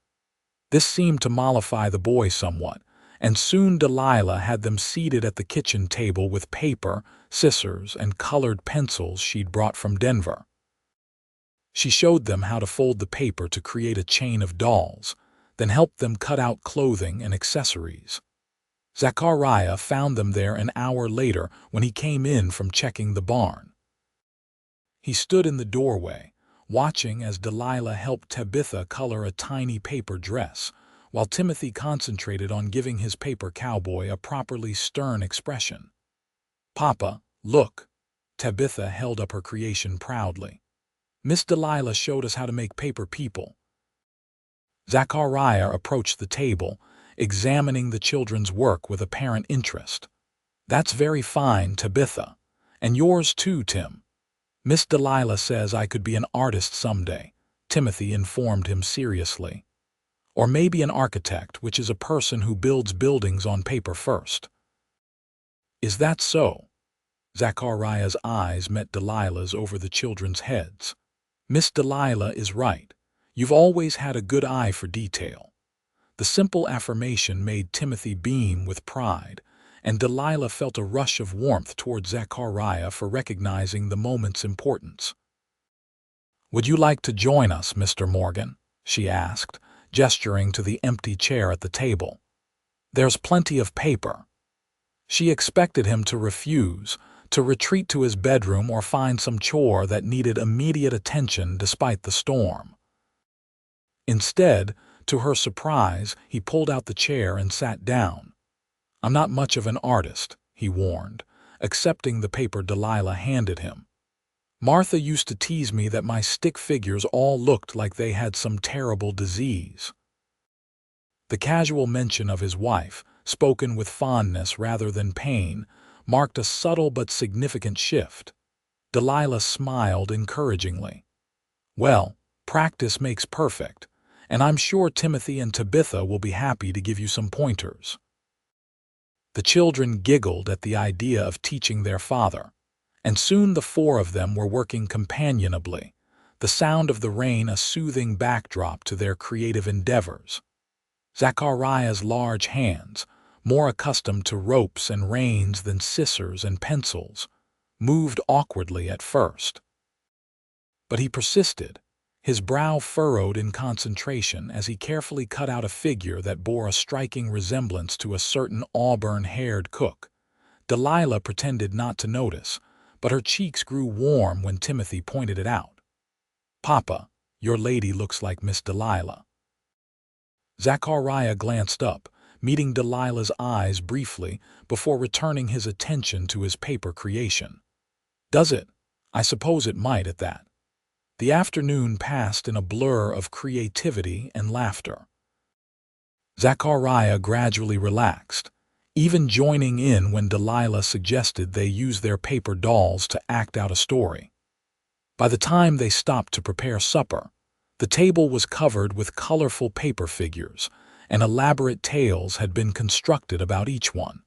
This seemed to mollify the boy somewhat, and soon Delilah had them seated at the kitchen table with paper, scissors, and colored pencils she'd brought from Denver. She showed them how to fold the paper to create a chain of dolls, then helped them cut out clothing and accessories. Zachariah found them there an hour later when he came in from checking the barn. He stood in the doorway, watching as Delilah helped Tabitha color a tiny paper dress, while Timothy concentrated on giving his paper cowboy a properly stern expression. "Papa, look!" Tabitha held up her creation proudly. "Miss Delilah showed us how to make paper people." Zachariah approached the table, examining the children's work with apparent interest. "That's very fine, Tabitha. And yours too, Tim." "Miss Delilah says I could be an artist someday," Timothy informed him seriously. "Or maybe an architect, which is a person who builds buildings on paper first." "Is that so?" Zachariah's eyes met Delilah's over the children's heads. "Miss Delilah is right. You've always had a good eye for detail." The simple affirmation made Timothy beam with pride, and Delilah felt a rush of warmth toward Zachariah for recognizing the moment's importance. "Would you like to join us, Mr. Morgan?" she asked, gesturing to the empty chair at the table. "There's plenty of paper." She expected him to refuse, to retreat to his bedroom or find some chore that needed immediate attention despite the storm. Instead, to her surprise, he pulled out the chair and sat down. "I'm not much of an artist," he warned, accepting the paper Delilah handed him. "Martha used to tease me that my stick figures all looked like they had some terrible disease." The casual mention of his wife, spoken with fondness rather than pain, marked a subtle but significant shift. Delilah smiled encouragingly. "Well, practice makes perfect, and I'm sure Timothy and Tabitha will be happy to give you some pointers." The children giggled at the idea of teaching their father, and soon the four of them were working companionably, the sound of the rain a soothing backdrop to their creative endeavors. Zachariah's large hands, more accustomed to ropes and reins than scissors and pencils, moved awkwardly at first. But he persisted, his brow furrowed in concentration as he carefully cut out a figure that bore a striking resemblance to a certain auburn-haired cook. Delilah pretended not to notice, but her cheeks grew warm when Timothy pointed it out. "Papa, your lady looks like Miss Delilah." Zachariah glanced up, meeting Delilah's eyes briefly before returning his attention to his paper creation. Does it? I suppose it might at that. The afternoon passed in a blur of creativity and laughter. Zachariah gradually relaxed, even joining in when Delilah suggested they use their paper dolls to act out a story. By the time they stopped to prepare supper, the table was covered with colorful paper figures, and elaborate tales had been constructed about each one.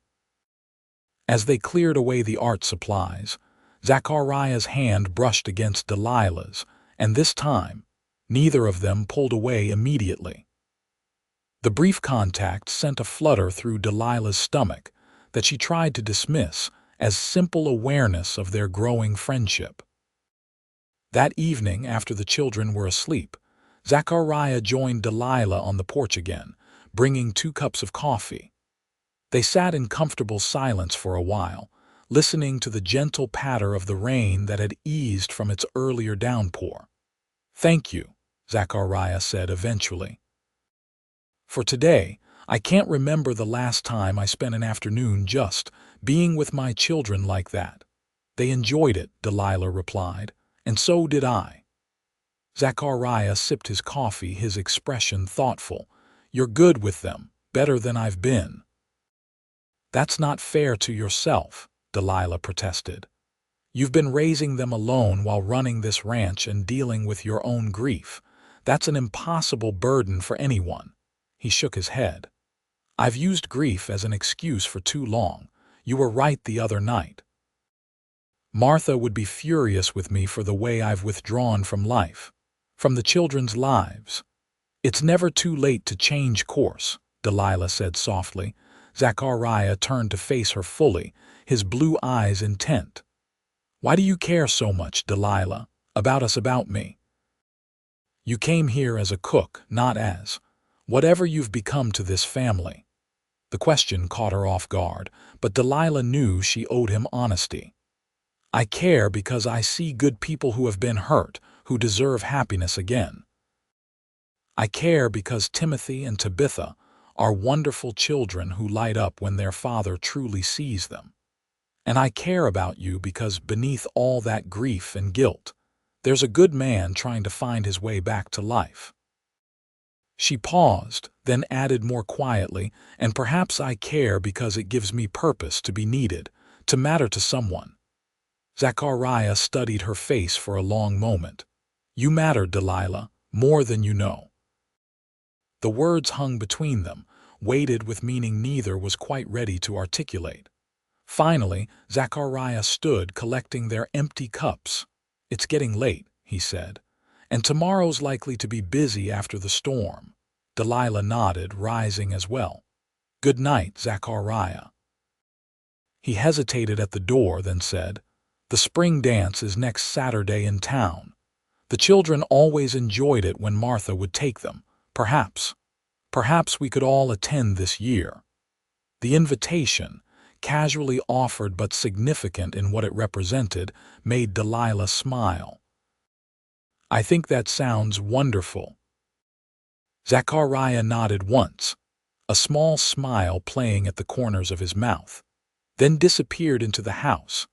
As they cleared away the art supplies, Zachariah's hand brushed against Delilah's, and this time, neither of them pulled away immediately. The brief contact sent a flutter through Delilah's stomach that she tried to dismiss as simple awareness of their growing friendship. That evening, after the children were asleep, Zachariah joined Delilah on the porch again, bringing 2 cups of coffee. They sat in comfortable silence for a while, listening to the gentle patter of the rain that had eased from its earlier downpour. "Thank you," Zachariah said eventually. "For today, I can't remember the last time I spent an afternoon just being with my children like that." "They enjoyed it," Delilah replied, "and so did I." Zachariah sipped his coffee, his expression thoughtful. "You're good with them, better than I've been." "That's not fair to yourself," Delilah protested. "You've been raising them alone while running this ranch and dealing with your own grief. That's an impossible burden for anyone." He shook his head. "I've used grief as an excuse for too long. You were right the other night. Martha would be furious with me for the way I've withdrawn from life, from the children's lives." "It's never too late to change course," Delilah said softly. Zachariah turned to face her fully, his blue eyes intent. "Why do you care so much, Delilah, about us, about me? You came here as a cook, not as whatever you've become to this family." The question caught her off guard, but Delilah knew she owed him honesty. "I care because I see good people who have been hurt, who deserve happiness again. I care because Timothy and Tabitha are wonderful children who light up when their father truly sees them. And I care about you because beneath all that grief and guilt, there's a good man trying to find his way back to life." She paused, then added more quietly, "And perhaps I care because it gives me purpose to be needed, to matter to someone." Zachariah studied her face for a long moment. "You matter, Delilah, more than you know." The words hung between them, weighted with meaning neither was quite ready to articulate. Finally, Zachariah stood collecting their empty cups. "It's getting late," he said, "and tomorrow's likely to be busy after the storm." Delilah nodded, rising as well. "Good night, Zachariah." He hesitated at the door, then said, "The spring dance is next Saturday in town. The children always enjoyed it when Martha would take them. Perhaps we could all attend this year." The invitation, casually offered but significant in what it represented, made Delilah smile. "I think that sounds wonderful." Zachariah nodded once, a small smile playing at the corners of his mouth, then disappeared into the house,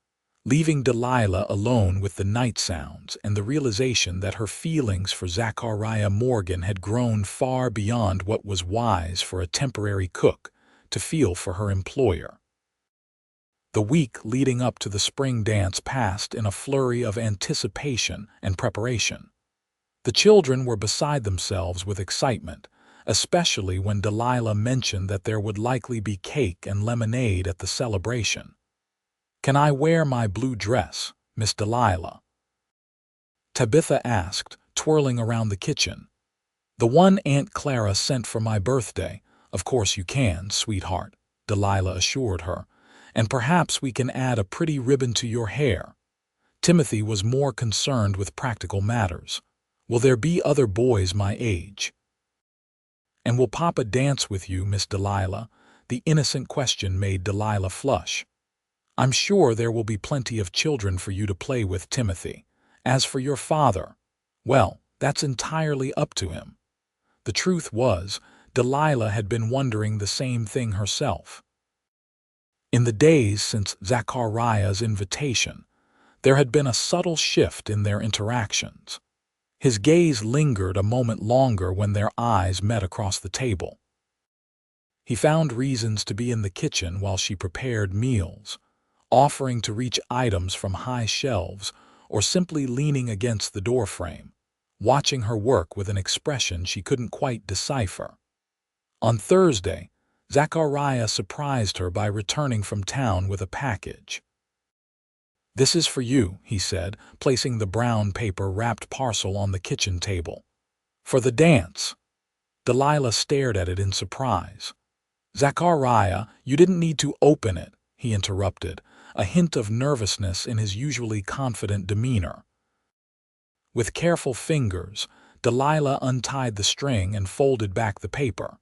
leaving Delilah alone with the night sounds and the realization that her feelings for Zachariah Morgan had grown far beyond what was wise for a temporary cook to feel for her employer. The week leading up to the spring dance passed in a flurry of anticipation and preparation. The children were beside themselves with excitement, especially when Delilah mentioned that there would likely be cake and lemonade at the celebration. "Can I wear my blue dress, Miss Delilah?" Tabitha asked, twirling around the kitchen. "The one Aunt Clara sent for my birthday." "Of course you can, sweetheart," Delilah assured her, "and perhaps we can add a pretty ribbon to your hair." Timothy was more concerned with practical matters. "Will there be other boys my age?" "And will Papa dance with you, Miss Delilah?" The innocent question made Delilah flush. "I'm sure there will be plenty of children for you to play with, Timothy. As for your father, well, that's entirely up to him." The truth was, Delilah had been wondering the same thing herself. In the days since Zachariah's invitation, There had been a subtle shift in their interactions. His gaze lingered a moment longer when their eyes met across the table. He found reasons to be in the kitchen while she prepared meals, offering to reach items from high shelves or simply leaning against the doorframe, watching her work with an expression she couldn't quite decipher. On Thursday, Zachariah surprised her by returning from town with a package. "This is for you," he said, placing the brown paper-wrapped parcel on the kitchen table. "For the dance." Delilah stared at it in surprise. "Zachariah, you didn't need to open it," he interrupted, a hint of nervousness in his usually confident demeanor. With careful fingers, Delilah untied the string and folded back the paper.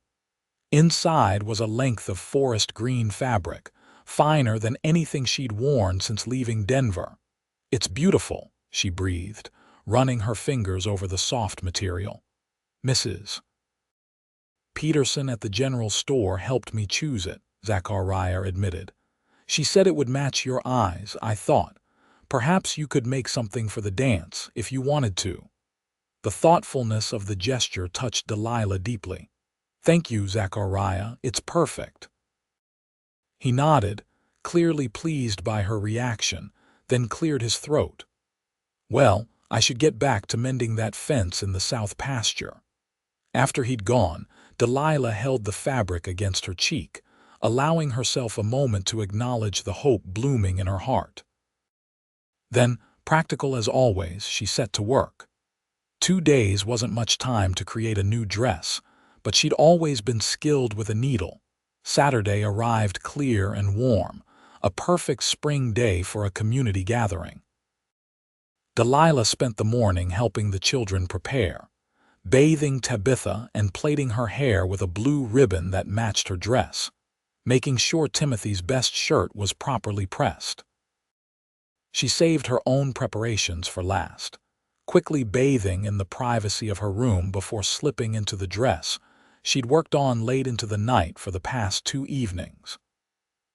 Inside was a length of forest green fabric, finer than anything she'd worn since leaving Denver. "It's beautiful," she breathed, running her fingers over the soft material. "Mrs. Peterson at the general store helped me choose it," Zachariah admitted. "She said it would match your eyes. I thought, perhaps you could make something for the dance, if you wanted to." The thoughtfulness of the gesture touched Delilah deeply. "Thank you, Zachariah. It's perfect." He nodded, clearly pleased by her reaction, then cleared his throat. "Well, I should get back to mending that fence in the south pasture." After he'd gone, Delilah held the fabric against her cheek, allowing herself a moment to acknowledge the hope blooming in her heart. Then, practical as always, she set to work. 2 days wasn't much time to create a new dress, but she'd always been skilled with a needle. Saturday arrived clear and warm, a perfect spring day for a community gathering. Delilah spent the morning helping the children prepare, bathing Tabitha and plaiting her hair with a blue ribbon that matched her dress, making sure Timothy's best shirt was properly pressed. She saved her own preparations for last, quickly bathing in the privacy of her room before slipping into the dress she'd worked on late into the night for the past 2 evenings.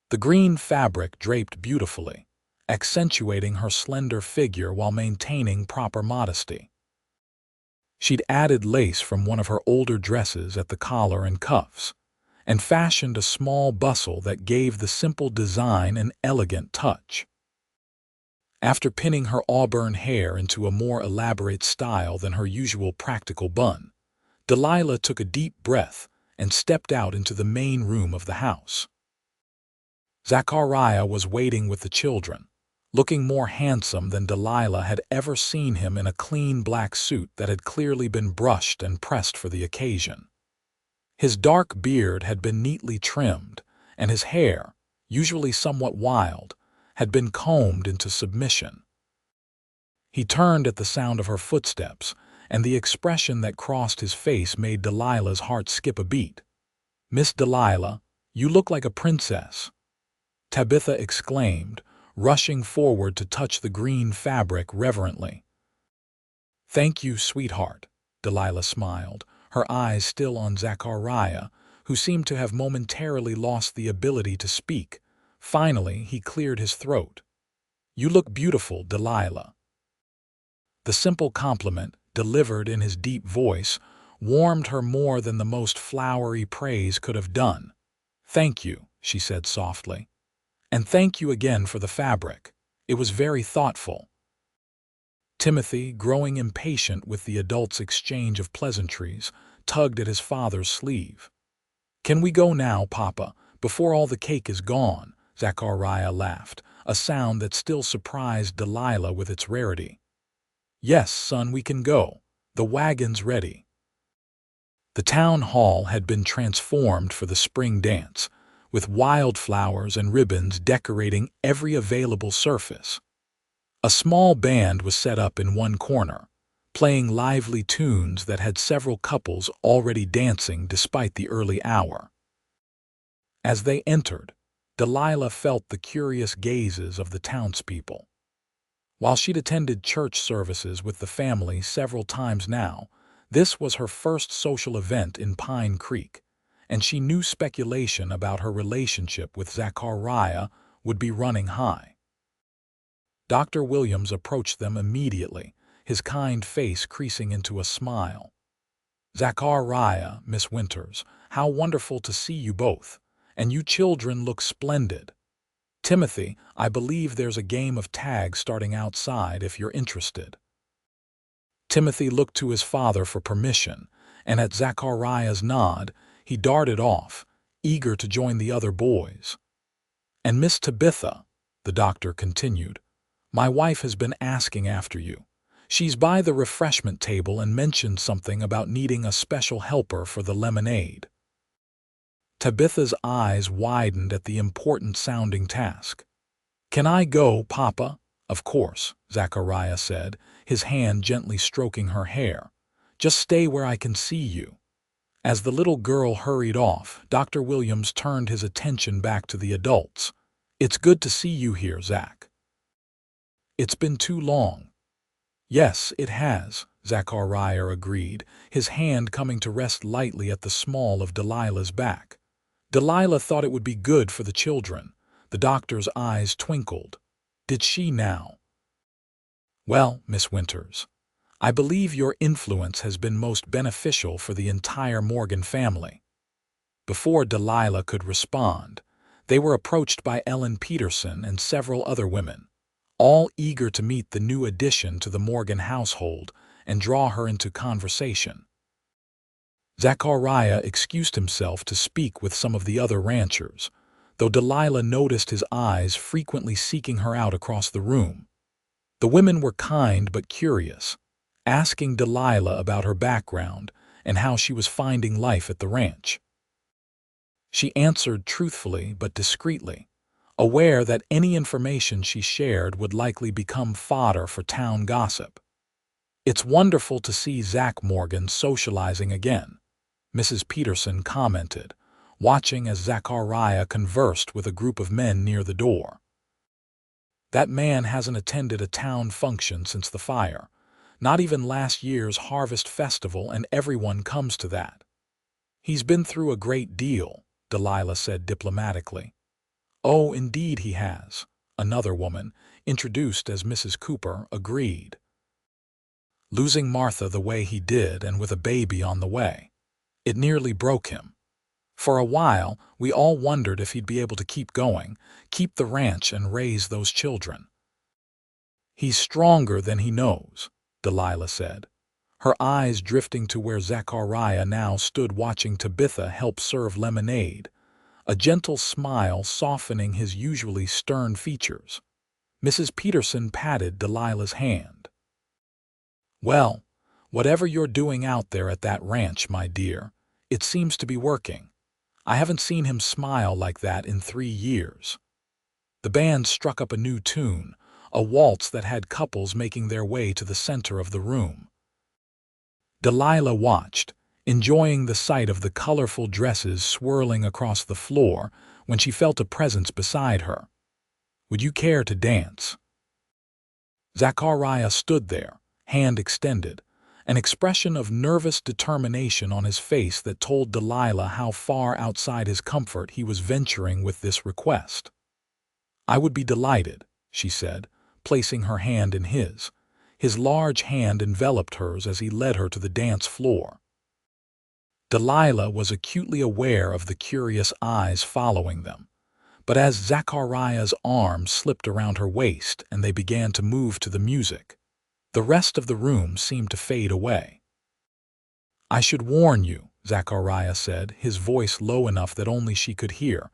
The green fabric draped beautifully, accentuating her slender figure while maintaining proper modesty. She'd added lace from one of her older dresses at the collar and cuffs, and fashioned a small bustle that gave the simple design an elegant touch. After pinning her auburn hair into a more elaborate style than her usual practical bun, Delilah took a deep breath and stepped out into the main room of the house. Zachariah was waiting with the children, looking more handsome than Delilah had ever seen him in a clean black suit that had clearly been brushed and pressed for the occasion. His dark beard had been neatly trimmed, and his hair, usually somewhat wild, had been combed into submission. He turned at the sound of her footsteps, and the expression that crossed his face made Delilah's heart skip a beat. "Miss Delilah, you look like a princess," Tabitha exclaimed, rushing forward to touch the green fabric reverently. "Thank you, sweetheart," Delilah smiled, her eyes still on Zachariah, who seemed to have momentarily lost the ability to speak. Finally, he cleared his throat. "You look beautiful, Delilah." The simple compliment, delivered in his deep voice, warmed her more than the most flowery praise could have done. "Thank you," she said softly. "And thank you again for the fabric. It was very thoughtful." Timothy, growing impatient with the adults' exchange of pleasantries, tugged at his father's sleeve. "Can we go now, Papa, before all the cake is gone?" Zachariah laughed, a sound that still surprised Delilah with its rarity. "Yes, son, we can go. The wagon's ready." The town hall had been transformed for the spring dance, with wildflowers and ribbons decorating every available surface. A small band was set up in one corner, playing lively tunes that had several couples already dancing despite the early hour. As they entered, Delilah felt the curious gazes of the townspeople. While she'd attended church services with the family several times now, this was her first social event in Pine Creek, and she knew speculation about her relationship with Zachariah would be running high. Dr. Williams approached them immediately, his kind face creasing into a smile. "Zachariah, Miss Winters, how wonderful to see you both, and you children look splendid. Timothy, I believe there's a game of tag starting outside if you're interested." Timothy looked to his father for permission, and at Zachariah's nod, he darted off, eager to join the other boys. "And Miss Tabitha," the doctor continued, "my wife has been asking after you. She's by the refreshment table and mentioned something about needing a special helper for the lemonade." Tabitha's eyes widened at the important-sounding task. "Can I go, Papa?" "Of course," Zachariah said, his hand gently stroking her hair. "Just stay where I can see you." As the little girl hurried off, Dr. Williams turned his attention back to the adults. "It's good to see you here, Zach." "It's been too long." "Yes, it has," Zachariah agreed, his hand coming to rest lightly at the small of Delilah's back. Delilah thought it would be good for the children. The doctor's eyes twinkled. "Did she now?" "Well, Miss Winters, I believe your influence has been most beneficial for the entire Morgan family." Before Delilah could respond, they were approached by Ellen Peterson and several other women, all eager to meet the new addition to the Morgan household and draw her into conversation. Zachariah excused himself to speak with some of the other ranchers, though Delilah noticed his eyes frequently seeking her out across the room. The women were kind but curious, asking Delilah about her background and how she was finding life at the ranch. She answered truthfully but discreetly, aware that any information she shared would likely become fodder for town gossip. "It's wonderful to see Zach Morgan socializing again," Mrs. Peterson commented, watching as Zachariah conversed with a group of men near the door. "That man hasn't attended a town function since the fire, not even last year's harvest festival, and everyone comes to that. He's been through a great deal," Delilah said diplomatically. "Oh, indeed he has," another woman, introduced as Mrs. Cooper, agreed. "Losing Martha the way he did and with a baby on the way. It nearly broke him. For a while, we all wondered if he'd be able to keep going, keep the ranch and raise those children." "He's stronger than he knows," Delilah said, her eyes drifting to where Zachariah now stood watching Tabitha help serve lemonade, a gentle smile softening his usually stern features. Mrs. Peterson patted Delilah's hand. "Well, whatever you're doing out there at that ranch, my dear, it seems to be working. I haven't seen him smile like that in 3 years." The band struck up a new tune, a waltz that had couples making their way to the center of the room. Delilah watched, enjoying the sight of the colorful dresses swirling across the floor when she felt a presence beside her. "Would you care to dance?" Zachariah stood there, hand extended, an expression of nervous determination on his face that told Delilah how far outside his comfort he was venturing with this request. "I would be delighted," she said, placing her hand in his. His large hand enveloped hers as he led her to the dance floor. Delilah was acutely aware of the curious eyes following them, but as Zachariah's arm slipped around her waist and they began to move to the music, the rest of the room seemed to fade away. "I should warn you," Zachariah said, his voice low enough that only she could hear.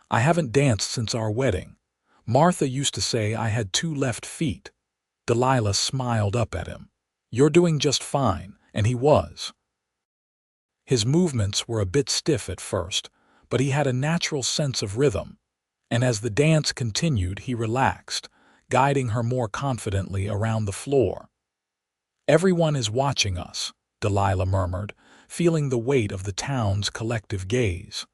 "I haven't danced since our wedding. Martha used to say I had 2 left feet." Delilah smiled up at him. "You're doing just fine," and he was. His movements were a bit stiff at first, but he had a natural sense of rhythm, and as the dance continued he relaxed, guiding her more confidently around the floor. "Everyone is watching us," Delilah murmured, feeling the weight of the town's collective gaze.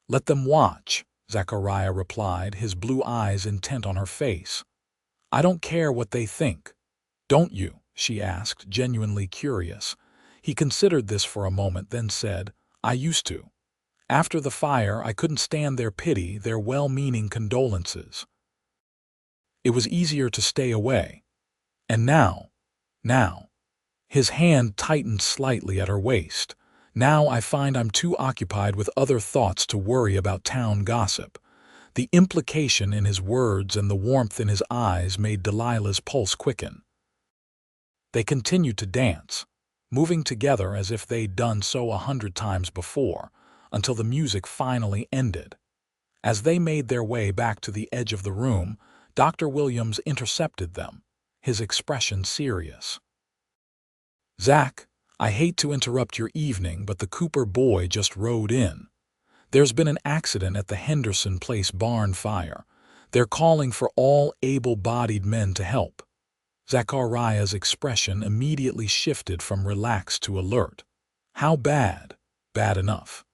"Let them watch," Zachariah replied, his blue eyes intent on her face. "I don't care what they think." "Don't you?" she asked, genuinely curious. He considered this for a moment, then said, "I used to. After the fire, I couldn't stand their pity, their well-meaning condolences." It was easier to stay away. And now, his hand tightened slightly at her waist. Now I find I'm too occupied with other thoughts to worry about town gossip. The implication in his words and the warmth in his eyes made Delilah's pulse quicken. They continued to dance, moving together as if they'd done so 100 times before, until the music finally ended. As they made their way back to the edge of the room, Dr. Williams intercepted them, his expression serious. "Zach, I hate to interrupt your evening, but the Cooper boy just rode in. There's been an accident at the Henderson Place barn fire. They're calling for all able-bodied men to help." Zachariah's expression immediately shifted from relaxed to alert. "How bad?" "Bad enough.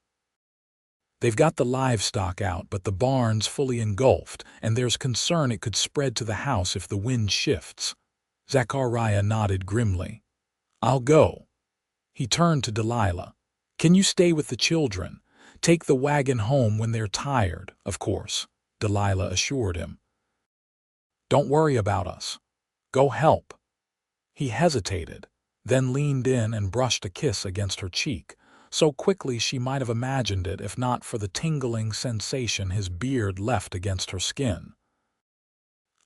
They've got the livestock out, but the barn's fully engulfed, and there's concern it could spread to the house if the wind shifts." Zachariah nodded grimly. "I'll go." He turned to Delilah. "Can you stay with the children? Take the wagon home when they're tired, of course," Delilah assured him. "Don't worry about us. Go help." He hesitated, then leaned in and brushed a kiss against her cheek, so quickly she might have imagined it if not for the tingling sensation his beard left against her skin.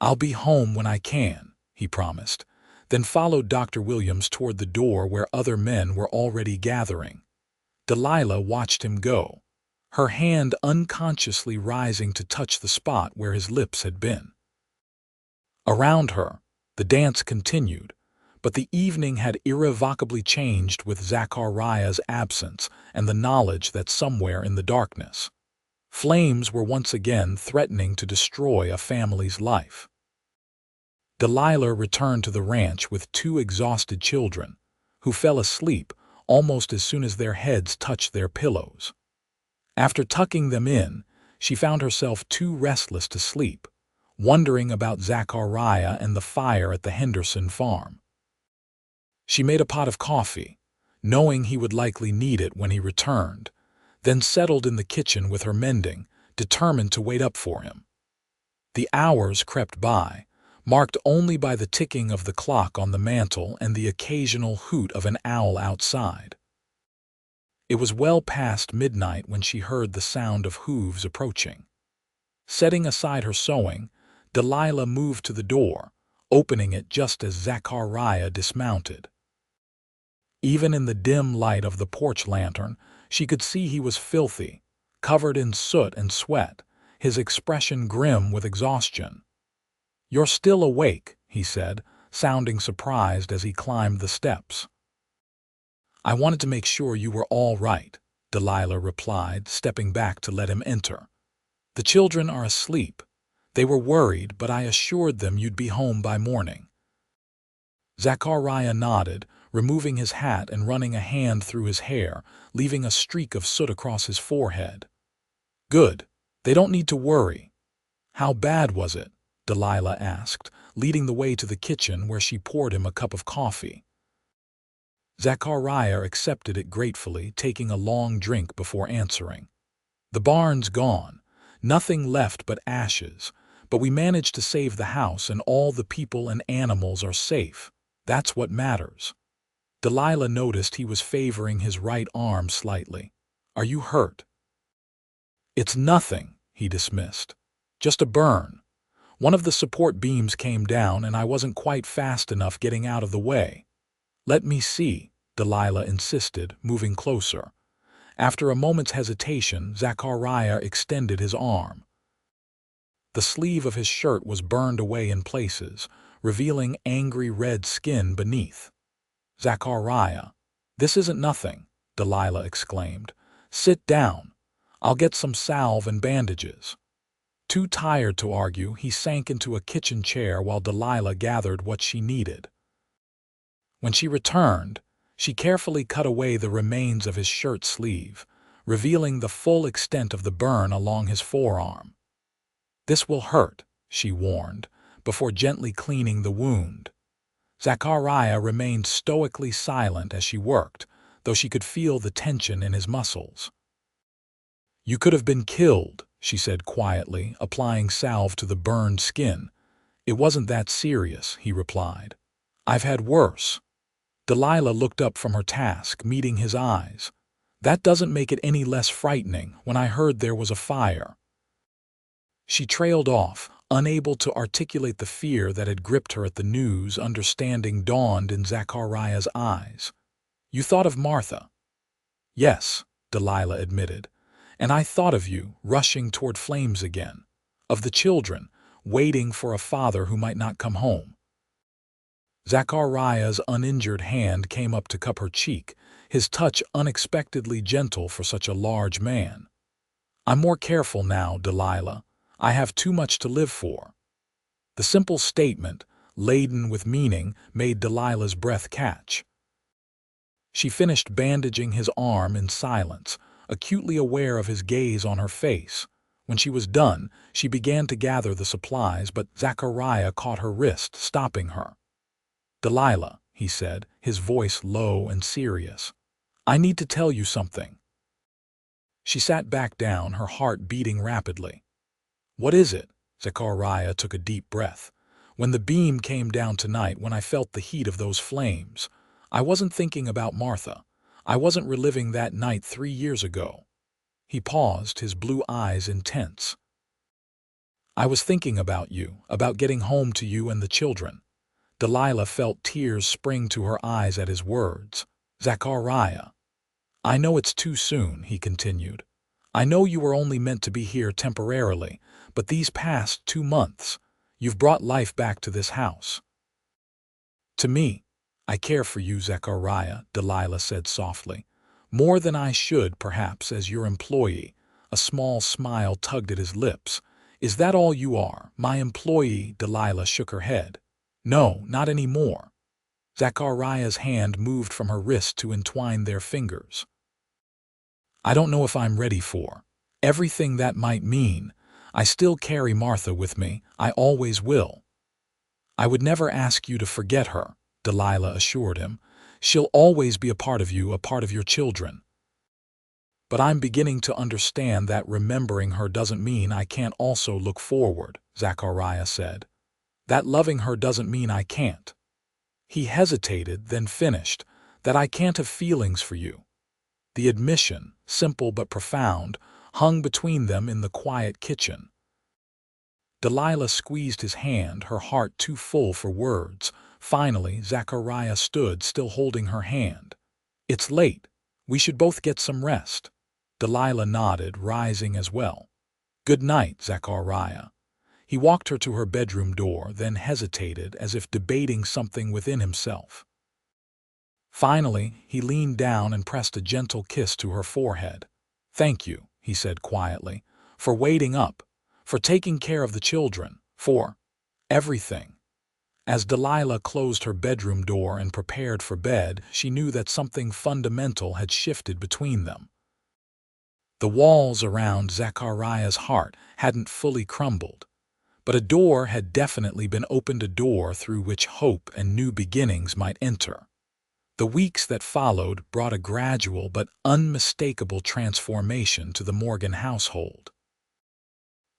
"I'll be home when I can," he promised, then followed Dr. Williams toward the door where other men were already gathering. Delilah watched him go, her hand unconsciously rising to touch the spot where his lips had been. Around her, the dance continued, but the evening had irrevocably changed with Zachariah's absence and the knowledge that somewhere in the darkness, flames were once again threatening to destroy a family's life. Delilah returned to the ranch with 2 exhausted children, who fell asleep almost as soon as their heads touched their pillows. After tucking them in, she found herself too restless to sleep, wondering about Zachariah and the fire at the Henderson farm. She made a pot of coffee, knowing he would likely need it when he returned, then settled in the kitchen with her mending, determined to wait up for him. The hours crept by, marked only by the ticking of the clock on the mantel and the occasional hoot of an owl outside. It was well past midnight when she heard the sound of hooves approaching. Setting aside her sewing, Delilah moved to the door, opening it just as Zachariah dismounted. Even in the dim light of the porch lantern, she could see he was filthy, covered in soot and sweat, his expression grim with exhaustion. "You're still awake," he said, sounding surprised as he climbed the steps. "I wanted to make sure you were all right," Delilah replied, stepping back to let him enter. "The children are asleep. They were worried, but I assured them you'd be home by morning." Zachariah nodded, removing his hat and running a hand through his hair, leaving a streak of soot across his forehead. "Good. They don't need to worry." "How bad was it?" Delilah asked, leading the way to the kitchen where she poured him a cup of coffee. Zachariah accepted it gratefully, taking a long drink before answering. "The barn's gone. Nothing left but ashes. But we managed to save the house and all the people and animals are safe. That's what matters." Delilah noticed he was favoring his right arm slightly. "Are you hurt?" "It's nothing," he dismissed. "Just a burn. One of the support beams came down and I wasn't quite fast enough getting out of the way." "Let me see," Delilah insisted, moving closer. After a moment's hesitation, Zachariah extended his arm. The sleeve of his shirt was burned away in places, revealing angry red skin beneath. "Zachariah, this isn't nothing," Delilah exclaimed. "Sit down. I'll get some salve and bandages." Too tired to argue, he sank into a kitchen chair while Delilah gathered what she needed. When she returned, she carefully cut away the remains of his shirt sleeve, revealing the full extent of the burn along his forearm. "This will hurt," she warned, before gently cleaning the wound. Zachariah remained stoically silent as she worked, though she could feel the tension in his muscles. "You could have been killed," she said quietly, applying salve to the burned skin. "It wasn't that serious," he replied. "I've had worse." Delilah looked up from her task, meeting his eyes. "That doesn't make it any less frightening when I heard there was a fire." She trailed off, unable to articulate the fear that had gripped her at the news. Understanding dawned in Zachariah's eyes. "You thought of Martha?" "Yes," Delilah admitted. "And I thought of you, rushing toward flames again. Of the children, waiting for a father who might not come home." Zachariah's uninjured hand came up to cup her cheek, his touch unexpectedly gentle for such a large man. "I'm more careful now, Delilah. I have too much to live for." The simple statement, laden with meaning, made Delilah's breath catch. She finished bandaging his arm in silence, acutely aware of his gaze on her face. When she was done, she began to gather the supplies, but Zachariah caught her wrist, stopping her. "Delilah," he said, his voice low and serious, "I need to tell you something." She sat back down, her heart beating rapidly. "What is it?" Zachariah took a deep breath. "When the beam came down tonight, when I felt the heat of those flames, I wasn't thinking about Martha. I wasn't reliving that night 3 years ago." He paused, his blue eyes intense. "I was thinking about you, about getting home to you and the children." Delilah felt tears spring to her eyes at his words. "Zachariah, I know it's too soon," he continued. "I know you were only meant to be here temporarily, but these past 2 months, you've brought life back to this house." "To me, I care for you, Zachariah," Delilah said softly. "More than I should, perhaps, as your employee." A small smile tugged at his lips. "Is that all you are, my employee?" Delilah shook her head. "No, not anymore." Zachariah's hand moved from her wrist to entwine their fingers. "I don't know if I'm ready for everything that might mean. I still carry Martha with me. I always will." "I would never ask you to forget her," Delilah assured him. "She'll always be a part of you, a part of your children." "But I'm beginning to understand that remembering her doesn't mean I can't also look forward," Zachariah said. "That loving her doesn't mean I can't." He hesitated, then finished, "that I can't have feelings for you." The admission, simple but profound, hung between them in the quiet kitchen. Delilah squeezed his hand, her heart too full for words. Finally, Zachariah stood, still holding her hand. "It's late. We should both get some rest." Delilah nodded, rising as well. "Good night, Zachariah." He walked her to her bedroom door, then hesitated, as if debating something within himself. Finally, he leaned down and pressed a gentle kiss to her forehead. "Thank you," he said quietly, "for waiting up, for taking care of the children, for everything." As Delilah closed her bedroom door and prepared for bed, she knew that something fundamental had shifted between them. The walls around Zachariah's heart hadn't fully crumbled, but a door had definitely been opened, a door through which hope and new beginnings might enter. The weeks that followed brought a gradual but unmistakable transformation to the Morgan household.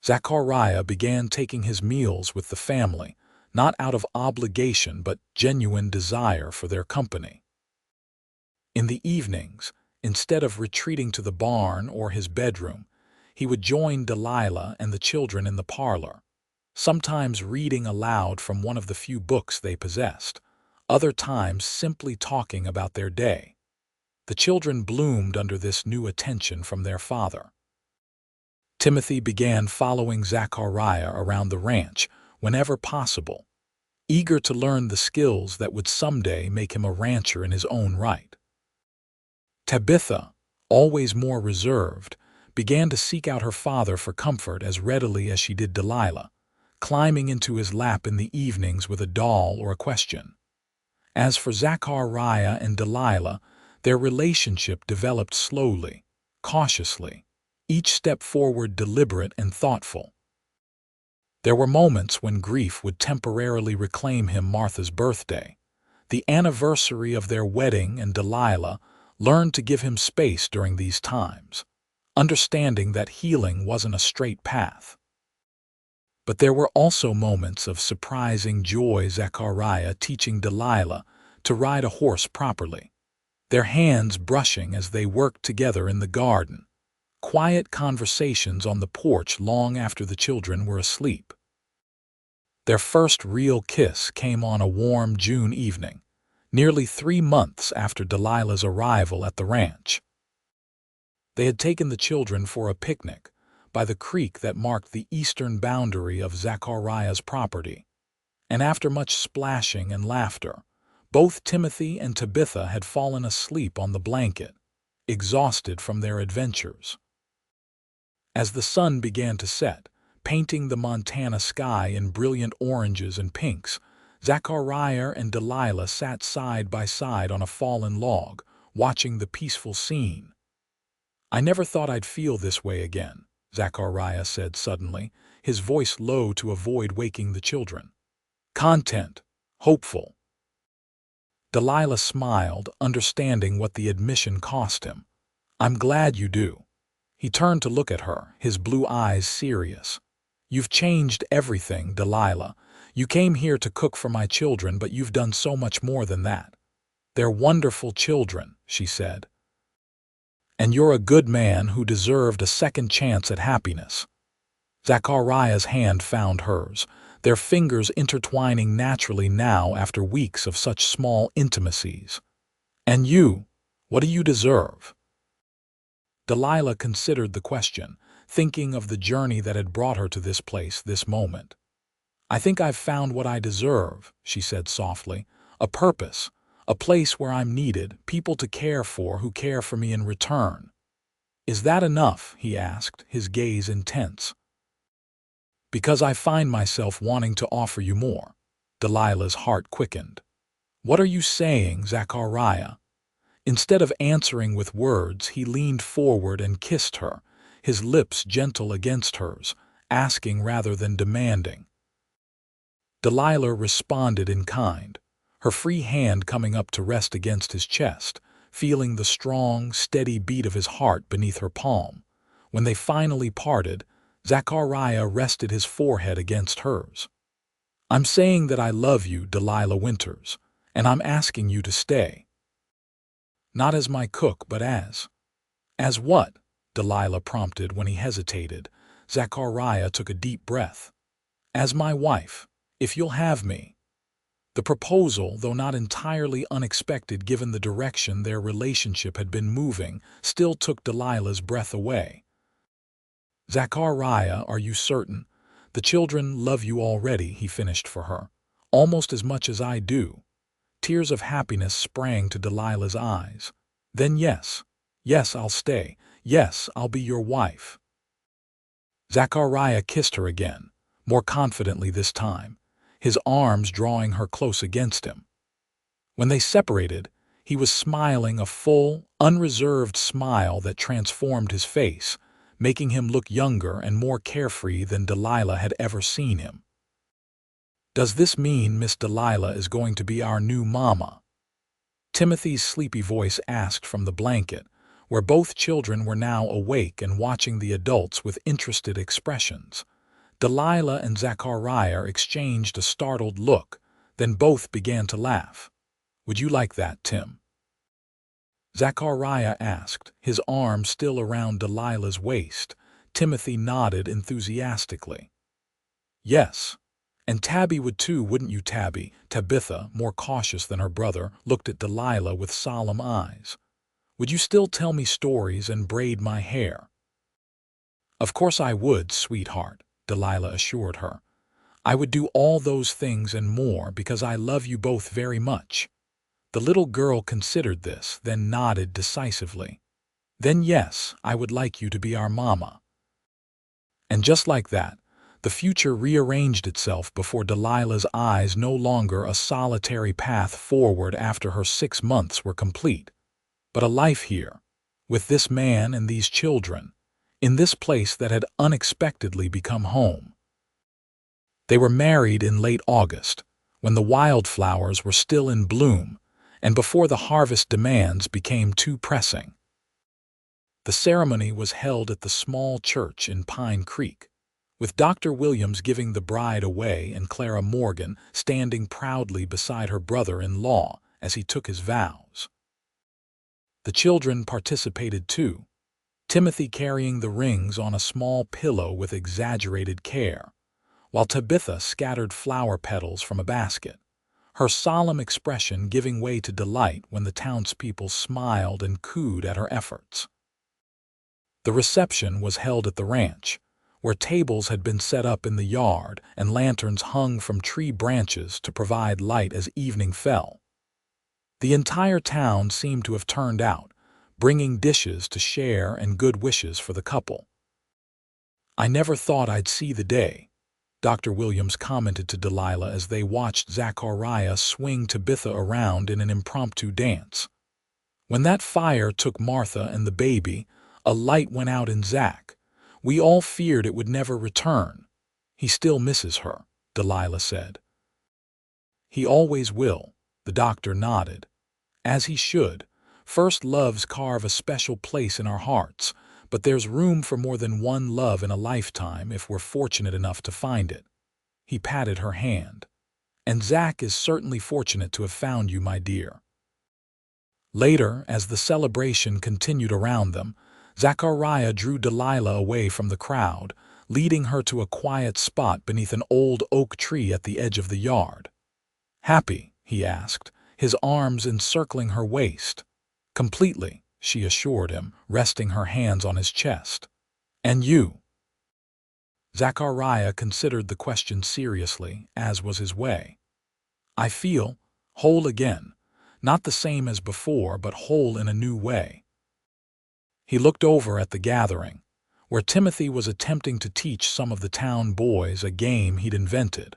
Zachariah began taking his meals with the family, not out of obligation but genuine desire for their company. In the evenings, instead of retreating to the barn or his bedroom, he would join Delilah and the children in the parlor, sometimes reading aloud from one of the few books they possessed, other times simply talking about their day. The children bloomed under this new attention from their father. Timothy began following Zachariah around the ranch whenever possible, eager to learn the skills that would someday make him a rancher in his own right. Tabitha, always more reserved, began to seek out her father for comfort as readily as she did Delilah, climbing into his lap in the evenings with a doll or a question. As for Zachariah and Delilah, their relationship developed slowly, cautiously, each step forward deliberate and thoughtful. There were moments when grief would temporarily reclaim him: Martha's birthday, the anniversary of their wedding, and Delilah learned to give him space during these times, understanding that healing wasn't a straight path. But there were also moments of surprising joy. Zachariah teaching Delilah to ride a horse properly, their hands brushing as they worked together in the garden, quiet conversations on the porch long after the children were asleep. Their first real kiss came on a warm June evening, nearly 3 months after Delilah's arrival at the ranch. They had taken the children for a picnic by the creek that marked the eastern boundary of Zachariah's property, and after much splashing and laughter, both Timothy and Tabitha had fallen asleep on the blanket, exhausted from their adventures. As the sun began to set, painting the Montana sky in brilliant oranges and pinks, Zachariah and Delilah sat side by side on a fallen log, watching the peaceful scene. "I never thought I'd feel this way again," Zachariah said suddenly, his voice low to avoid waking the children. "Content, hopeful." Delilah smiled, understanding what the admission cost him. "I'm glad you do." He turned to look at her, his blue eyes serious. "You've changed everything, Delilah. You came here to cook for my children, but you've done so much more than that." "They're wonderful children," she said. "And you're a good man who deserved a second chance at happiness." Zachariah's hand found hers, their fingers intertwining naturally now after weeks of such small intimacies. "And you, what do you deserve?" Delilah considered the question, thinking of the journey that had brought her to this place, this moment. "I think I've found what I deserve," she said softly. "A purpose, a place where I'm needed, people to care for who care for me in return." "Is that enough?" he asked, his gaze intense. "Because I find myself wanting to offer you more." Delilah's heart quickened. "What are you saying, Zachariah?" Instead of answering with words, he leaned forward and kissed her, his lips gentle against hers, asking rather than demanding. Delilah responded in kind, her free hand coming up to rest against his chest, feeling the strong, steady beat of his heart beneath her palm. When they finally parted, Zachariah rested his forehead against hers. "I'm saying that I love you, Delilah Winters, and I'm asking you to stay. Not as my cook, but as—" "As what?" Delilah prompted when he hesitated. Zachariah took a deep breath. "As my wife, if you'll have me." The proposal, though not entirely unexpected given the direction their relationship had been moving, still took Delilah's breath away. "Zachariah, are you certain? The children love you already," he finished for her. "Almost as much as I do." Tears of happiness sprang to Delilah's eyes. "Then yes. Yes, I'll stay. Yes, I'll be your wife." Zachariah kissed her again, more confidently this time, his arms drawing her close against him. When they separated, he was smiling a full, unreserved smile that transformed his face, making him look younger and more carefree than Delilah had ever seen him. "Does this mean Miss Delilah is going to be our new mama?" Timothy's sleepy voice asked from the blanket, where both children were now awake and watching the adults with interested expressions. Delilah and Zachariah exchanged a startled look, then both began to laugh. "Would you like that, Tim?" Zachariah asked, his arm still around Delilah's waist. Timothy nodded enthusiastically. "Yes. And Tabby would too, wouldn't you, Tabby?" Tabitha, more cautious than her brother, looked at Delilah with solemn eyes. "Would you still tell me stories and braid my hair?" "Of course I would, sweetheart," Delilah assured her. "I would do all those things and more because I love you both very much." The little girl considered this, then nodded decisively. "Then yes, I would like you to be our mama." And just like that, the future rearranged itself before Delilah's eyes, no longer a solitary path forward after her 6 months were complete, but a life here, with this man and these children, in this place that had unexpectedly become home. They were married in late August, when the wildflowers were still in bloom, and before the harvest demands became too pressing. The ceremony was held at the small church in Pine Creek, with Dr. Williams giving the bride away and Clara Morgan standing proudly beside her brother-in-law as he took his vows. The children participated too, Timothy carrying the rings on a small pillow with exaggerated care, while Tabitha scattered flower petals from a basket, her solemn expression giving way to delight when the townspeople smiled and cooed at her efforts. The reception was held at the ranch, where tables had been set up in the yard and lanterns hung from tree branches to provide light as evening fell. The entire town seemed to have turned out, bringing dishes to share and good wishes for the couple. "I never thought I'd see the day," Dr. Williams commented to Delilah as they watched Zachariah swing Tabitha around in an impromptu dance. "When that fire took Martha and the baby, a light went out in Zach. We all feared it would never return. He still misses her," Delilah said. "He always will," the doctor nodded. "As he should. First loves carve a special place in our hearts, but there's room for more than one love in a lifetime if we're fortunate enough to find it." He patted her hand. "And Zach is certainly fortunate to have found you, my dear." Later, as the celebration continued around them, Zachariah drew Delilah away from the crowd, leading her to a quiet spot beneath an old oak tree at the edge of the yard. "Happy?" he asked, his arms encircling her waist. "Completely," she assured him, resting her hands on his chest. "And you?" Zachariah considered the question seriously, as was his way. "I feel whole again, not the same as before, but whole in a new way." He looked over at the gathering, where Timothy was attempting to teach some of the town boys a game he'd invented,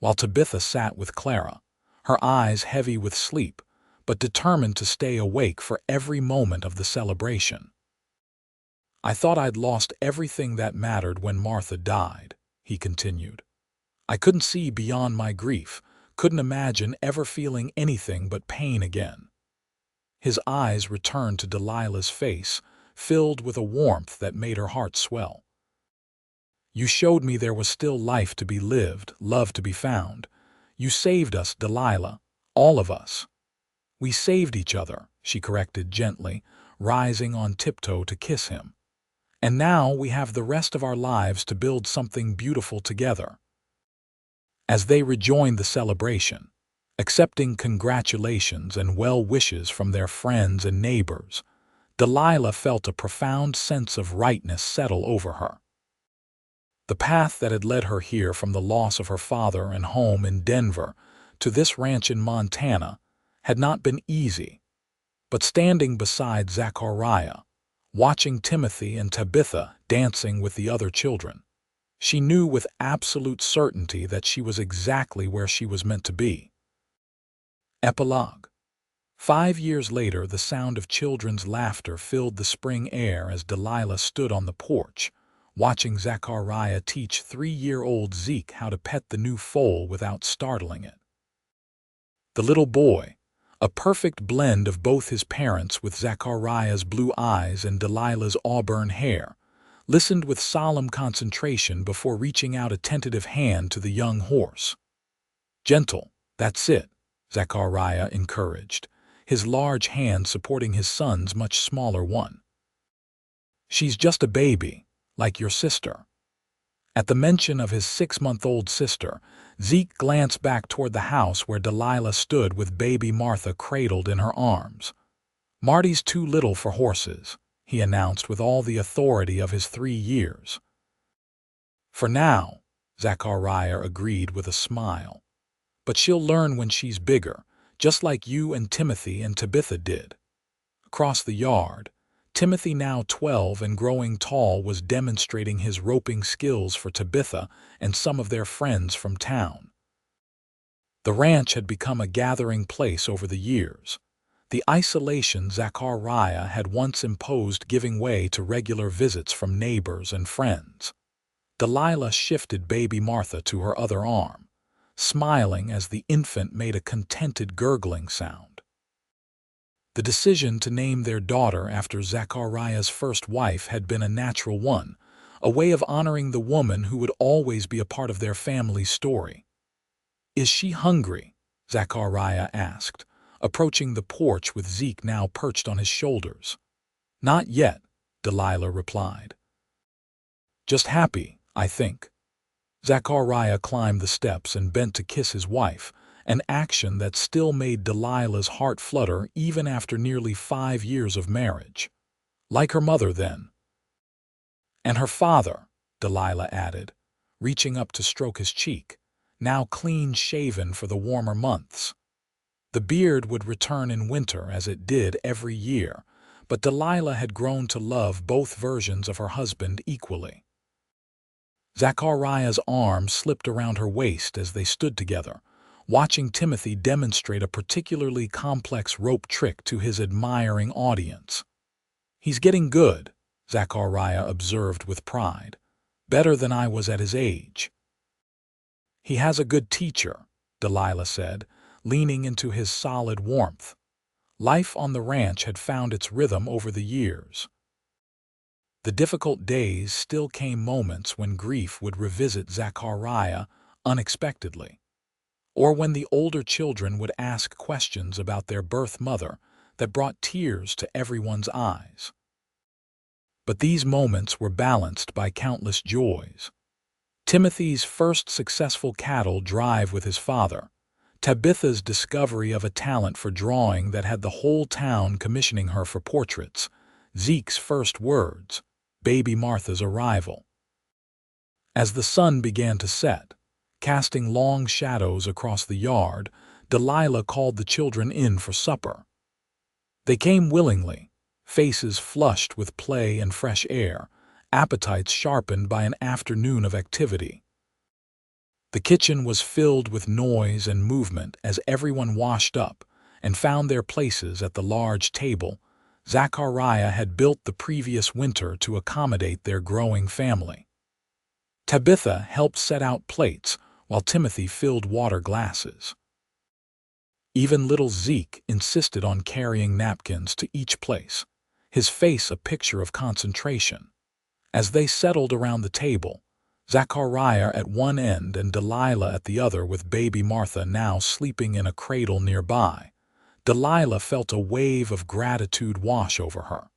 while Tabitha sat with Clara, her eyes heavy with sleep, but determined to stay awake for every moment of the celebration. "I thought I'd lost everything that mattered when Martha died," he continued. "I couldn't see beyond my grief, couldn't imagine ever feeling anything but pain again." His eyes returned to Delilah's face, filled with a warmth that made her heart swell. "You showed me there was still life to be lived, love to be found. You saved us, Delilah, all of us." "We saved each other," she corrected gently, rising on tiptoe to kiss him. "And now we have the rest of our lives to build something beautiful together." As they rejoined the celebration, accepting congratulations and well wishes from their friends and neighbors, Delilah felt a profound sense of rightness settle over her. The path that had led her here from the loss of her father and home in Denver to this ranch in Montana had not been easy, but standing beside Zachariah, watching Timothy and Tabitha dancing with the other children, she knew with absolute certainty that she was exactly where she was meant to be. Epilogue. 5 years later, the sound of children's laughter filled the spring air as Delilah stood on the porch, watching Zachariah teach 3-year-old Zeke how to pet the new foal without startling it. The little boy, a perfect blend of both his parents with Zachariah's blue eyes and Delilah's auburn hair, listened with solemn concentration before reaching out a tentative hand to the young horse. "Gentle, that's it," Zachariah encouraged, his large hand supporting his son's much smaller one. "She's just a baby, like your sister." At the mention of his 6-month-old sister, Zeke glanced back toward the house where Delilah stood with baby Martha cradled in her arms. "Marty's too little for horses," he announced with all the authority of his 3 years. "For now," Zachariah agreed with a smile. "But she'll learn when she's bigger, just like you and Timothy and Tabitha did." Across the yard, Timothy, now 12 and growing tall, was demonstrating his roping skills for Tabitha and some of their friends from town. The ranch had become a gathering place over the years, the isolation Zachariah had once imposed giving way to regular visits from neighbors and friends. Delilah shifted baby Martha to her other arm, smiling as the infant made a contented gurgling sound. The decision to name their daughter after Zachariah's first wife had been a natural one, a way of honoring the woman who would always be a part of their family's story. "Is she hungry?" Zachariah asked, approaching the porch with Zeke now perched on his shoulders. "Not yet," Delilah replied. "Just happy, I think." Zachariah climbed the steps and bent to kiss his wife, an action that still made Delilah's heart flutter even after nearly 5 years of marriage. Like her mother, then. "And her father," Delilah added, reaching up to stroke his cheek, now clean-shaven for the warmer months. The beard would return in winter as it did every year, but Delilah had grown to love both versions of her husband equally. Zachariah's arm slipped around her waist as they stood together, watching Timothy demonstrate a particularly complex rope trick to his admiring audience. "He's getting good," Zachariah observed with pride. "Better than I was at his age." "He has a good teacher," Delilah said, leaning into his solid warmth. Life on the ranch had found its rhythm over the years. The difficult days still came moments when grief would revisit Zachariah unexpectedly, or when the older children would ask questions about their birth mother that brought tears to everyone's eyes. But these moments were balanced by countless joys. Timothy's first successful cattle drive with his father, Tabitha's discovery of a talent for drawing that had the whole town commissioning her for portraits, Zeke's first words, baby Martha's arrival. As the sun began to set, casting long shadows across the yard, Delilah called the children in for supper. They came willingly, faces flushed with play and fresh air, appetites sharpened by an afternoon of activity. The kitchen was filled with noise and movement as everyone washed up and found their places at the large table Zachariah had built the previous winter to accommodate their growing family. Tabitha helped set out plates while Timothy filled water glasses. Even little Zeke insisted on carrying napkins to each place, his face a picture of concentration. As they settled around the table, Zachariah at one end and Delilah at the other with baby Martha now sleeping in a cradle nearby, Delilah felt a wave of gratitude wash over her.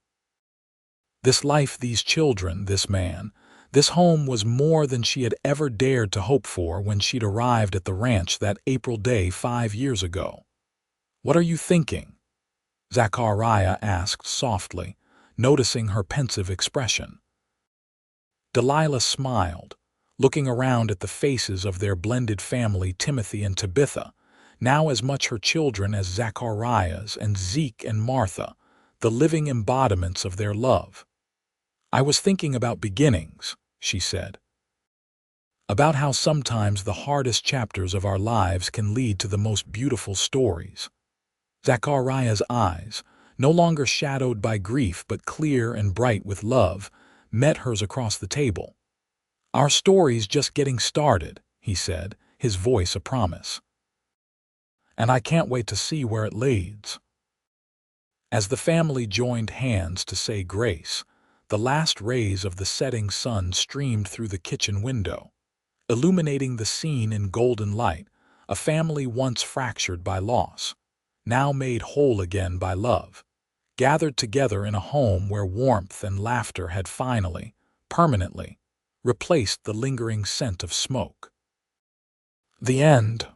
This life, these children, this man, this home was more than she had ever dared to hope for when she'd arrived at the ranch that April day 5 years ago. "What are you thinking?" Zachariah asked softly, noticing her pensive expression. Delilah smiled, looking around at the faces of their blended family, Timothy and Tabitha, now as much her children as Zachariah's, and Zeke and Martha, the living embodiments of their love. "I was thinking about beginnings," she said. "About how sometimes the hardest chapters of our lives can lead to the most beautiful stories." Zachariah's eyes, no longer shadowed by grief but clear and bright with love, met hers across the table. "Our story's just getting started," he said, his voice a promise. "And I can't wait to see where it leads." As the family joined hands to say grace, the last rays of the setting sun streamed through the kitchen window, illuminating the scene in golden light, a family once fractured by loss, now made whole again by love, gathered together in a home where warmth and laughter had finally, permanently, replaced the lingering scent of smoke. The end.